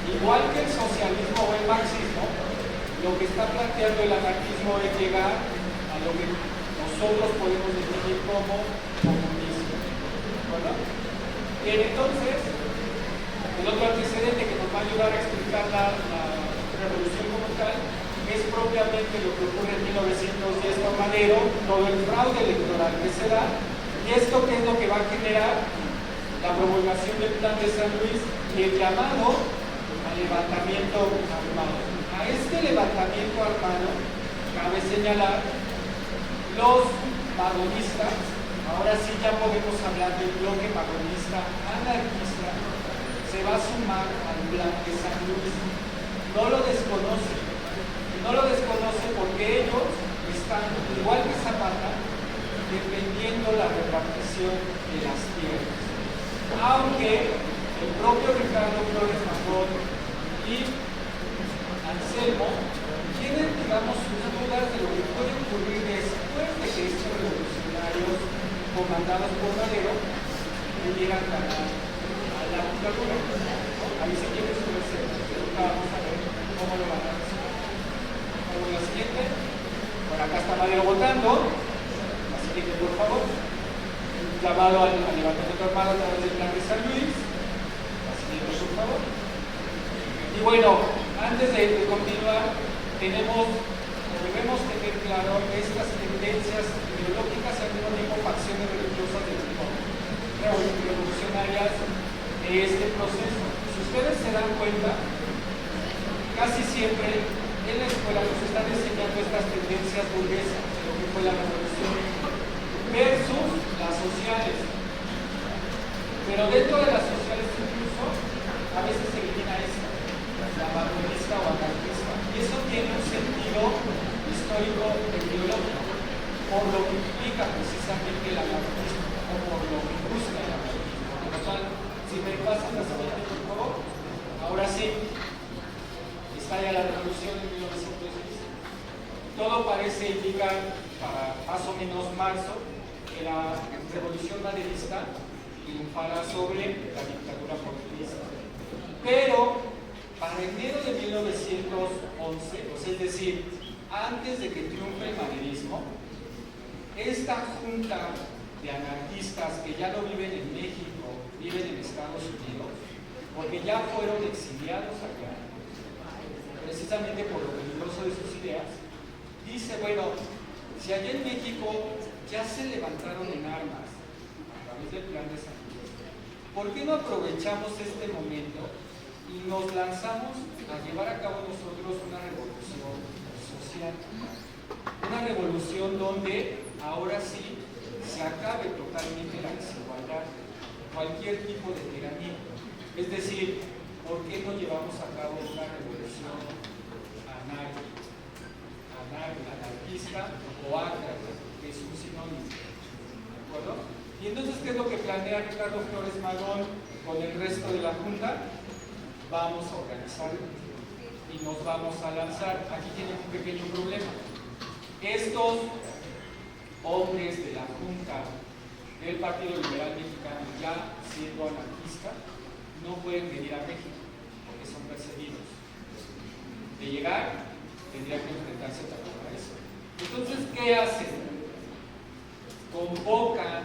igual que el socialismo o el marxismo, lo que está planteando el anarquismo es llegar a lo que nosotros podemos definir como comunismo. Entonces, el otro antecedente que nos va a ayudar a explicar la revolución como tal es propiamente lo que ocurre en 1910 con Madero, todo el fraude electoral que se da, y esto que es lo que va a generar la promulgación del Plan de San Luis y el llamado al levantamiento armado. A este levantamiento armado cabe señalar los magonistas. Ahora sí ya podemos hablar del bloque magonista anarquista, se va a sumar al Plan de San Luis. No lo desconoce porque ellos están, igual que Zapata, defendiendo la repartición de las tierras. Aunque el propio Ricardo Flores Magón y Anselmo tienen, digamos, sus dudas de lo que puede ocurrir después de que estos revolucionarios comandados por Madero pudieran ganar a la dictadura. Ahí sí tiene su receta, pero vamos a ver cómo lo van a hacer. Como la siguiente. Bueno, acá está Madero votando. Así que, por favor, un llamado al levantamiento armado a través del plan de San Luis. Así que, por favor. Y bueno, antes de continuar, debemos tener claro que estas tendencias ideológicas al mismo tiempo facciones religiosas del tipo revolucionarias de este proceso. Si ustedes se dan cuenta, casi siempre en la escuela nos están enseñando estas tendencias burguesas de lo que fue la revolución versus las sociales. Pero dentro de las sociales incluso a veces se elimina esta, la vanguardista o anarquista. Y eso tiene un sentido histórico e ideológico, por lo que implica precisamente el anarquismo, o por lo que busca el anarquismo. Por lo cual, si me pasan la siguiente, por favor. Ahora sí, estalla la revolución en 1910. Todo parece indicar, para más o menos marzo, que la revolución maderista triunfará sobre la dictadura portuguesa. Pero para enero de 1911, es decir, antes de que triunfe el maderismo, esta junta de anarquistas que ya no viven en México, viven en Estados Unidos, porque ya fueron exiliados allá, precisamente por lo peligroso de sus ideas, dice, bueno, si allá en México ya se levantaron en armas a través del plan de San Luis, ¿por qué no aprovechamos este momento y nos lanzamos a llevar a cabo nosotros una revolución social? Una revolución donde ahora sí se acabe totalmente la desigualdad, cualquier tipo de tiranía. Es decir, ¿por qué no llevamos a cabo una revolución anarquista o ácrata, que es un sinónimo? ¿De acuerdo? Y entonces, ¿qué es lo que planea Ricardo Flores Magón con el resto de la Junta? Vamos a organizar y nos vamos a lanzar. Aquí tienen un pequeño problema. Estos hombres de la Junta del Partido Liberal Mexicano, ya siendo anarquistas, no pueden venir a México porque son perseguidos. De llegar, tendrían que enfrentarse también a eso. Entonces, ¿qué hacen? Convocan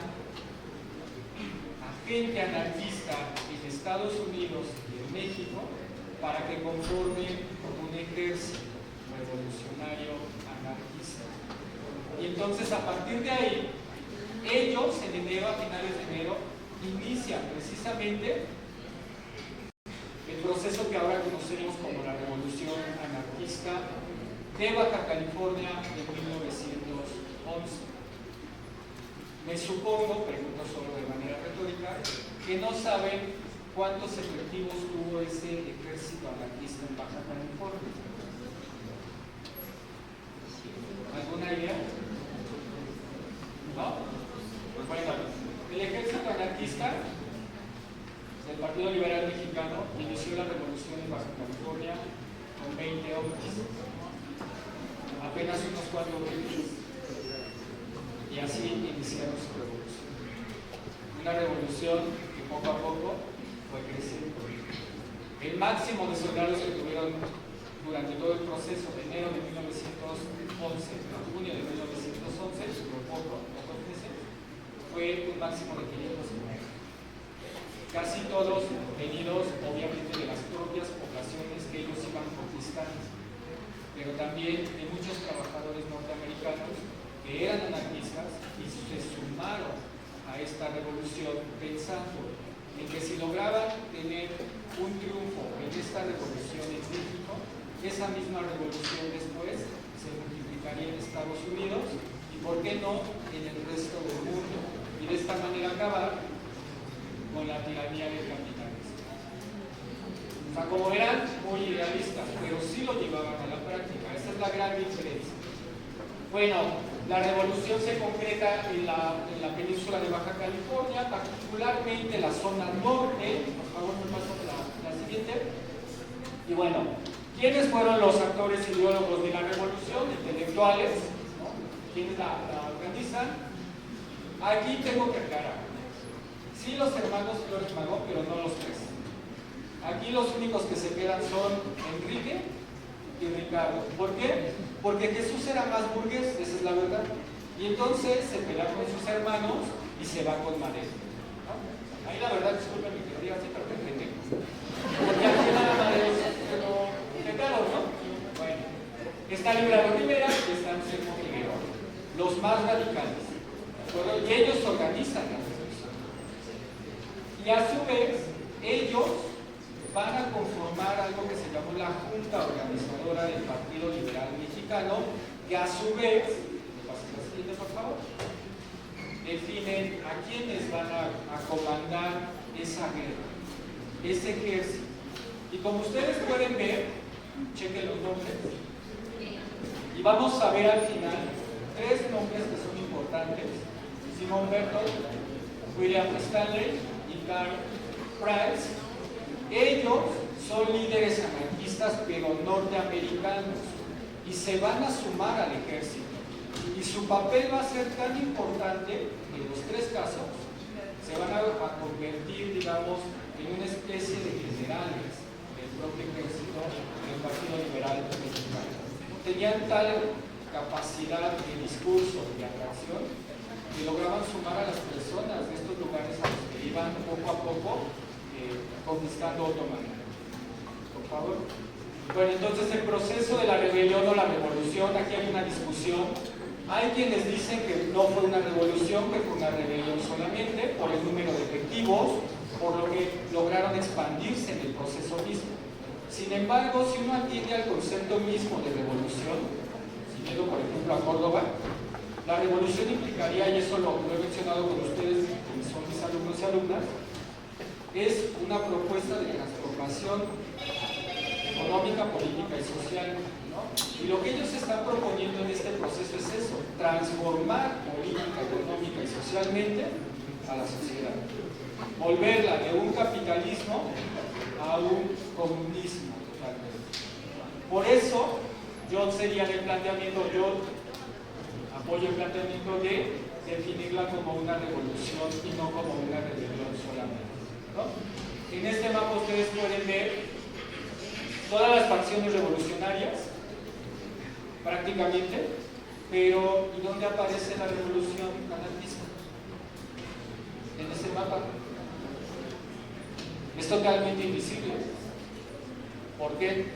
a gente anarquista en Estados Unidos y en México para que conformen un ejército revolucionario anarquista. Y entonces, a partir de ahí, ellos en enero, a finales de enero, inician precisamente el proceso que ahora conocemos como la Revolución Anarquista de Baja California de 1911. Me supongo, pregunto solo de manera retórica, que no saben cuántos efectivos tuvo ese ejército anarquista en Baja California. ¿Alguna idea? ¿No? Pues bueno, el ejército anarquista del Partido Liberal Mexicano inició la revolución en Baja California con 20 hombres, apenas unos 4 meses, y así iniciaron su revolución. Una revolución que poco a poco fue creciendo. El máximo de soldados que tuvieron durante todo el proceso de enero de 1911 a junio de 1911, pocos meses, fue un máximo de 500. Casi todos venidos obviamente de las propias poblaciones que ellos iban conquistando, pero también de muchos trabajadores norteamericanos que eran anarquistas y se sumaron a esta revolución pensando en que si lograban tener un triunfo en esta revolución en México, esa misma revolución después se multiplicaría en Estados Unidos y por qué no en el resto del mundo, y de esta manera acabar con la tiranía del capitalismo. O sea, como eran muy idealistas, pero sí lo llevaban a la práctica. Esa es la gran diferencia. Bueno, la revolución se concreta en la península de Baja California, particularmente la zona norte. Por favor, me paso la siguiente. Y bueno, ¿quiénes fueron los actores ideólogos de la revolución? Intelectuales, ¿no? ¿Quiénes la organizan? Aquí tengo que aclarar. Sí, los hermanos Flores Magón, pero no los tres. Aquí los únicos que se quedan son Enrique y Ricardo. ¿Por qué? porque Jesús era más burgués, esa es la verdad. Y entonces se pelea con sus hermanos y se va con Madero, ¿no? Ahí la verdad, discúlpenme que lo diga así, pero que pendejo. Porque al final Madero pero qué claro, ¿no? Bueno, está Librado Rivera y está Anselmo Figueroa, los más radicales, ¿de acuerdo? Y ellos organizan la revolución. Y a su vez, ellos van a conformar algo que se llamó la Junta Organizadora del Partido Liberal Mexicano, que a su vez, pasen la siguiente por favor, definen a quiénes van a comandar esa guerra, ese ejército. Y como ustedes pueden ver, chequen los nombres, y vamos a ver al final 3 nombres que son importantes: Simon Berthold, William Stanley y Karl Price. Ellos son líderes anarquistas pero norteamericanos y se van a sumar al ejército, y su papel va a ser tan importante que en los 3 casos se van a convertir, digamos, en una especie de generales del propio ejército del Partido Liberal Mexicano. Tenían tal capacidad de discurso y atracción que lograban sumar a las personas de estos lugares a los que iban poco a poco conquistando o tomando. Por favor. Bueno, entonces el proceso de la rebelión o la revolución, aquí hay una discusión. Hay quienes dicen que no fue una revolución, que fue una rebelión solamente por el número de efectivos, por lo que lograron expandirse en el proceso mismo. Sin embargo, si uno atiende al concepto mismo de revolución, siguiendo por ejemplo a Córdoba, la revolución implicaría, y eso lo he mencionado con ustedes, que son mis alumnos y alumnas, es una propuesta de transformación económica, política y social, ¿no? Y lo que ellos están proponiendo en este proceso es eso: transformar política, económica y socialmente a la sociedad, volverla de un capitalismo a un comunismo totalmente. Por eso yo sería el planteamiento, yo apoyo el planteamiento de definirla como una revolución y no como una rebelión solamente, ¿no? En este mapa ustedes pueden ver todas las facciones revolucionarias, prácticamente, pero ¿y dónde aparece la revolución anarquista? En ese mapa. Es totalmente invisible. ¿Por qué?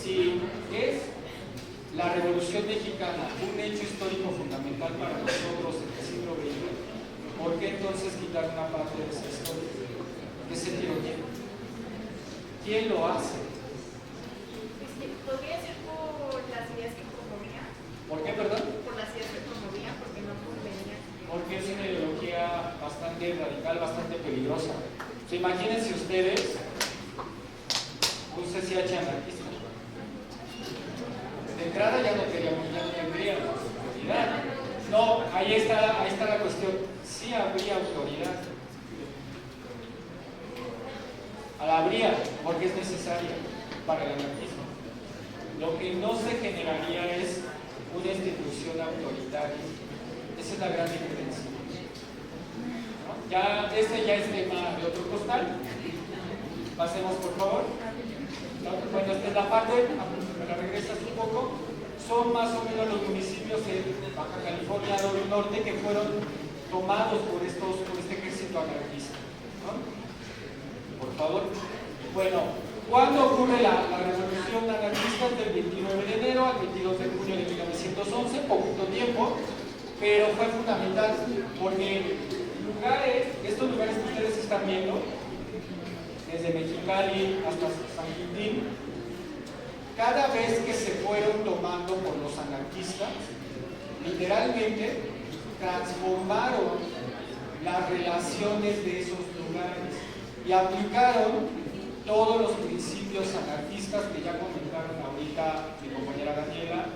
Si es la Revolución Mexicana un hecho histórico fundamental para nosotros en el siglo XX, ¿por qué entonces quitar una parte de esa historia? ¿Qué sentido tiene? ¿Quién lo hace? ¿Podría ser por las ideas que promovía? ¿Por qué, perdón? Por las ideas que promovía, porque no convenía. Porque es una ideología bastante radical, bastante peligrosa. ¿Se imagínense ustedes un CCH anarquista? De entrada ya no tendríamos autoridad. No, ahí está la cuestión. Sí habría autoridad. La habría, porque es necesaria para el anarquismo. Lo que no se generaría es una institución autoritaria. Esa es la gran diferencia, ¿no? Este ya es tema de otro costal. Pasemos, por favor. Bueno, esta es la parte, me la regresas un poco. Son más o menos los municipios en Baja California del Norte que fueron tomados por este ejército anarquista, ¿no? Por favor. Bueno, ¿cuándo ocurre la revolución anarquista? Del 29 de enero al 22 de junio de 1911, poquito tiempo, pero fue fundamental porque estos lugares que ustedes están viendo, desde Mexicali hasta San Quintín, cada vez que se fueron tomando por los anarquistas, literalmente transformaron las relaciones de esos lugares y aplicaron todos los principios anarquistas que ya comentaron ahorita mi compañera Daniela,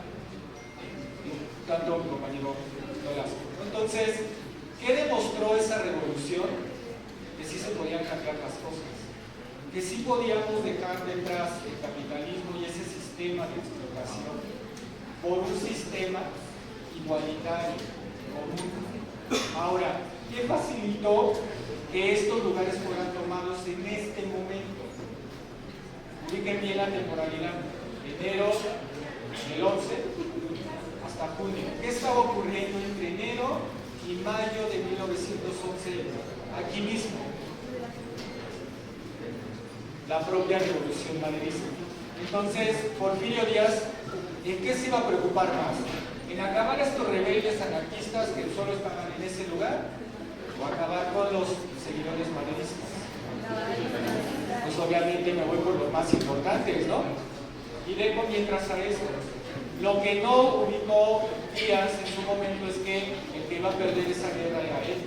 tanto mi compañero Nolasco. Entonces, ¿qué demostró esa revolución? Que sí se podían cambiar las cosas, que sí podíamos dejar detrás el capitalismo y ese sistema de explotación por un sistema igualitario, común. Ahora, ¿qué facilitó que estos lugares fueran tomados en este momento? Ubiquen bien la temporalidad. Enero del 11 hasta junio. ¿Qué estaba ocurriendo entre enero y mayo de 1911 aquí mismo? La propia revolución maderista. Entonces, Porfirio Díaz, ¿en qué se iba a preocupar más? ¿En acabar estos rebeldes anarquistas que solo estaban en ese lugar? ¿O acabar con los seguidores maderistas? Pues obviamente me voy por los más importantes, ¿no? Y dejo mientras a esto. Lo que no ubicó Díaz en su momento es que el que iba a perder esa guerra era él.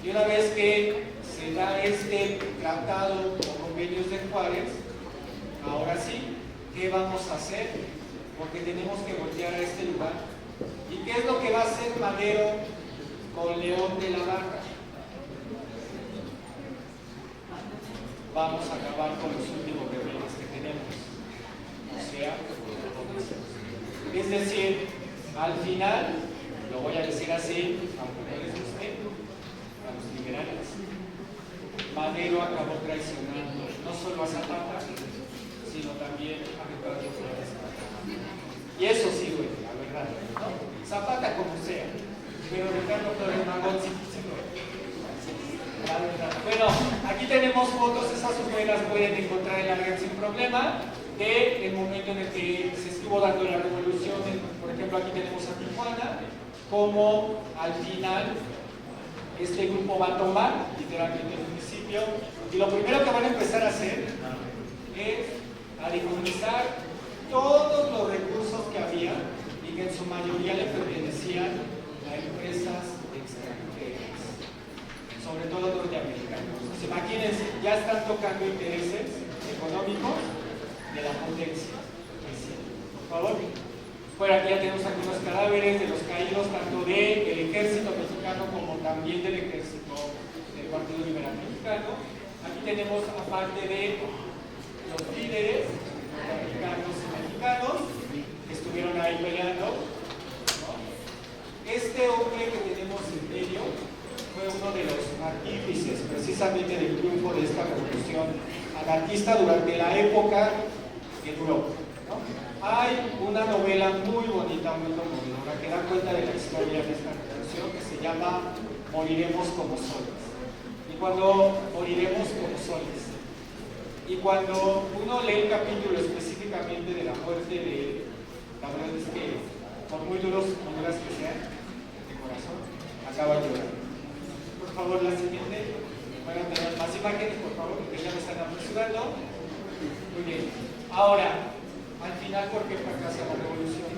Y una vez que se da este tratado o convenios de Juárez, ahora sí, ¿qué vamos a hacer? Porque tenemos que voltear a este lugar. ¿Y qué es lo que va a hacer Madero con León de la Barra? Vamos a acabar con los últimos rebeldes que tenemos. O sea, es decir, al final, lo voy a decir así, aunque no les guste, a los liberales, Madero acabó traicionando no solo a Zapata, sino también a Ricardo Flores. Y eso sí, güey, la verdad, ¿no? Zapata como sea, pero Ricardo Flores Magón sí, la verdad. Bueno, aquí tenemos fotos, esas ustedes las pueden encontrar en la red sin problema, del momento en el que se estuvo dando la revolución. Por ejemplo, aquí tenemos a Tijuana, como al final este grupo va a tomar literalmente el municipio, y lo primero que van a empezar a hacer es a decomisar todos los recursos que había y que en su mayoría le pertenecían a empresas extranjeras, sobre todo norteamericanos. Pues imagínense, ya están tocando intereses económicos de la potencia. Por favor. Bueno, aquí ya tenemos algunos cadáveres de los caídos, tanto del ejército mexicano como también del ejército del Partido Liberal Mexicano. Aquí tenemos, aparte de los líderes norteamericanos y mexicanos que estuvieron ahí peleando, ¿no? Este hombre que tenemos en medio fue uno de los artífices precisamente del triunfo de esta revolución anarquista durante la época que duró, ¿no? Hay una novela muy bonita, muy conmovedora, que da cuenta de la historia de esta revolución, que se llama Moriremos como soles. Y cuando moriremos como soles, y cuando uno lee el capítulo específicamente de la muerte de, la verdad es que por muy duras que sean, de corazón, acaba llorando. Por favor, la siguiente. Pueden tener más imágenes, por favor, porque ya me están apresurando. Muy bien. Ahora, al final, ¿por qué fracasa la revolución?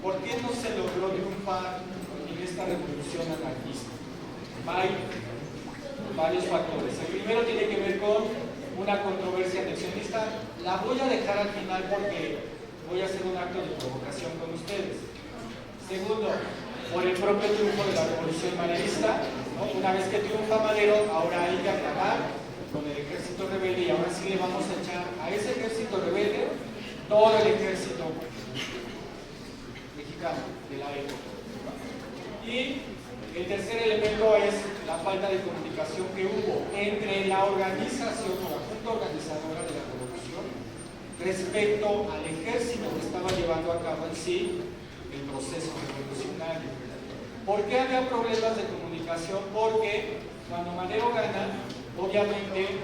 ¿Por qué no se logró triunfar en esta revolución anarquista? Hay varios factores. El primero tiene que ver con una controversia anexionista. La voy a dejar al final porque voy a hacer un acto de provocación con ustedes. Segundo, por el propio triunfo de la revolución maderista, ¿no? Una vez que triunfa Madero, ahora hay que acabar con el ejército rebelde, y ahora sí le vamos a echar a ese ejército rebelde todo el ejército mexicano de la época. Y el tercer elemento es la falta de comunicación que hubo entre la organización o la junta organizadora de la revolución respecto al ejército que estaba llevando a cabo en sí el proceso revolucionario. ¿Por qué había problemas de comunicación? Porque cuando Madero gana, obviamente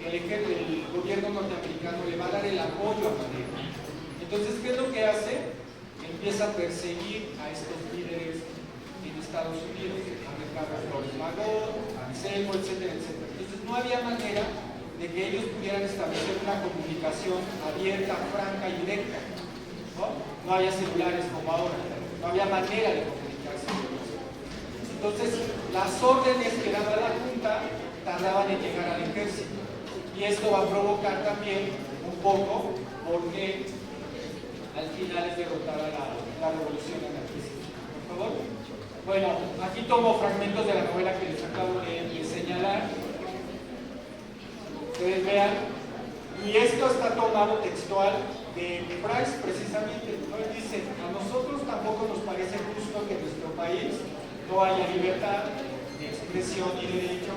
el gobierno norteamericano le va a dar el apoyo a Madero. Entonces, ¿qué es lo que hace? Empieza a perseguir a estos líderes en Estados Unidos, a Ricardo Flores Magón, a Anselmo, etcétera, etcétera. Entonces, no había manera de que ellos pudieran establecer una comunicación abierta, franca y directa, ¿no? No había celulares como ahora, no había manera de comunicarse. Entonces, las órdenes que daba la Junta tardaban en llegar al ejército. Y esto va a provocar también un poco porque al final es derrotada la revolución anarquista. Por favor. Bueno, aquí tomo fragmentos de la novela que les acabo de señalar. Ustedes vean. Y esto está tomado textual de Price precisamente. Él dice, a nosotros tampoco nos parece justo que en nuestro país no haya libertad de expresión y derecho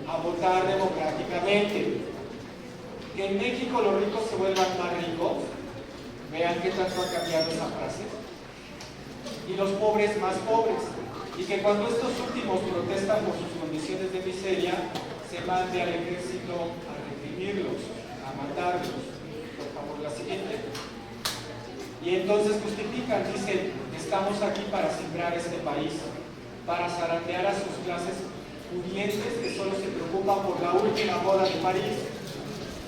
a votar democráticamente. Que en México los ricos se vuelvan más ricos Vean qué tanto ha cambiado esa frase. Y los pobres más pobres. Y que cuando estos últimos protestan por sus condiciones de miseria, se mande al ejército a reprimirlos, a matarlos. Por favor, la siguiente. Y entonces justifican, dicen, estamos aquí para sembrar este país, para zarandear a sus clases pudientes que solo se preocupan por la última moda de París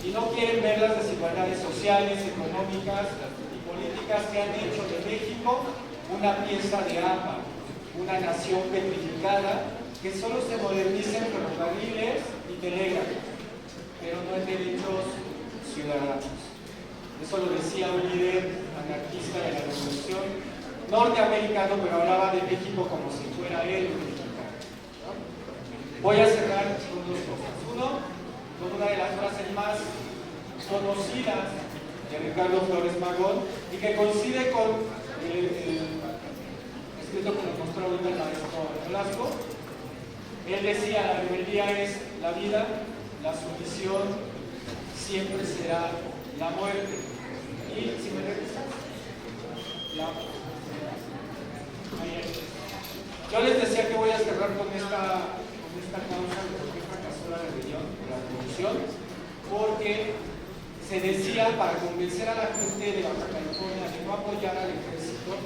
y no quieren ver las desigualdades sociales, económicas y políticas que han hecho de México una pieza de AMBA, una nación petrificada que solo se moderniza en ferrocarriles y telégrafos, pero no en derechos ciudadanos. Eso lo decía un líder anarquista de la revolución norteamericano, pero hablaba de México como si fuera él un mexicano, ¿no? Voy a cerrar con dos cosas. Uno, con una de las frases más conocidas de Ricardo Flores Magón y que coincide con el escrito que nos mostró ahorita el maestro Velasco. Él decía, la rebeldía es la vida, la sumisión siempre será la muerte. Y si me regresas, yo les decía que voy a cerrar con esta causa de por qué fracasó la rebelión, la revolución, porque se decía, para convencer a la gente de Baja California de no apoyar al ejército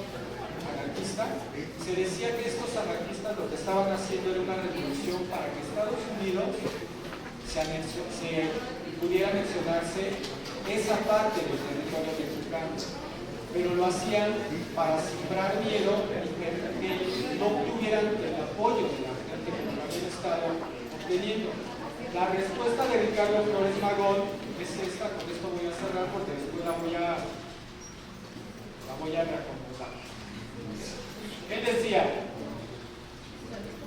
anarquista, se decía que estos anarquistas lo que estaban haciendo era una revolución para que Estados Unidos pudiera anexionarse esa parte del territorio mexicano, pero lo hacían para sembrar miedo y que no tuvieran el apoyo de la gente que lo habían estado obteniendo. La respuesta de Ricardo Flores Magón es esta, con esto voy a cerrar porque después la voy a reacomodar. Él decía,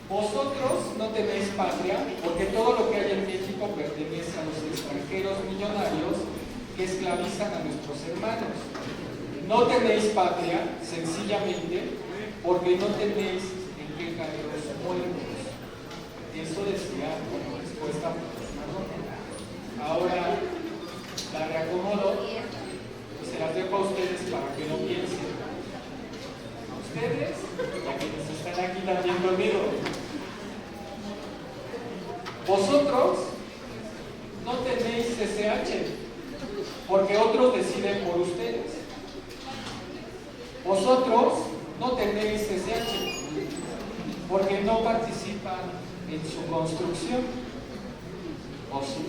vosotros no tenéis patria porque todo lo que hay en México pertenece a los extranjeros millonarios que esclavizan a nuestros hermanos. No tenéis patria, sencillamente, porque no tenéis en qué caer los muertos. Eso decía como respuesta. Ahora la reacomodo y se las dejo a ustedes para que lo piensen. A ustedes y a quienes están aquí también conmigo. Vosotros no tenéis SH porque otros deciden por ustedes. Vosotros no tenéis SH porque no participan en su construcción. ¿O sí?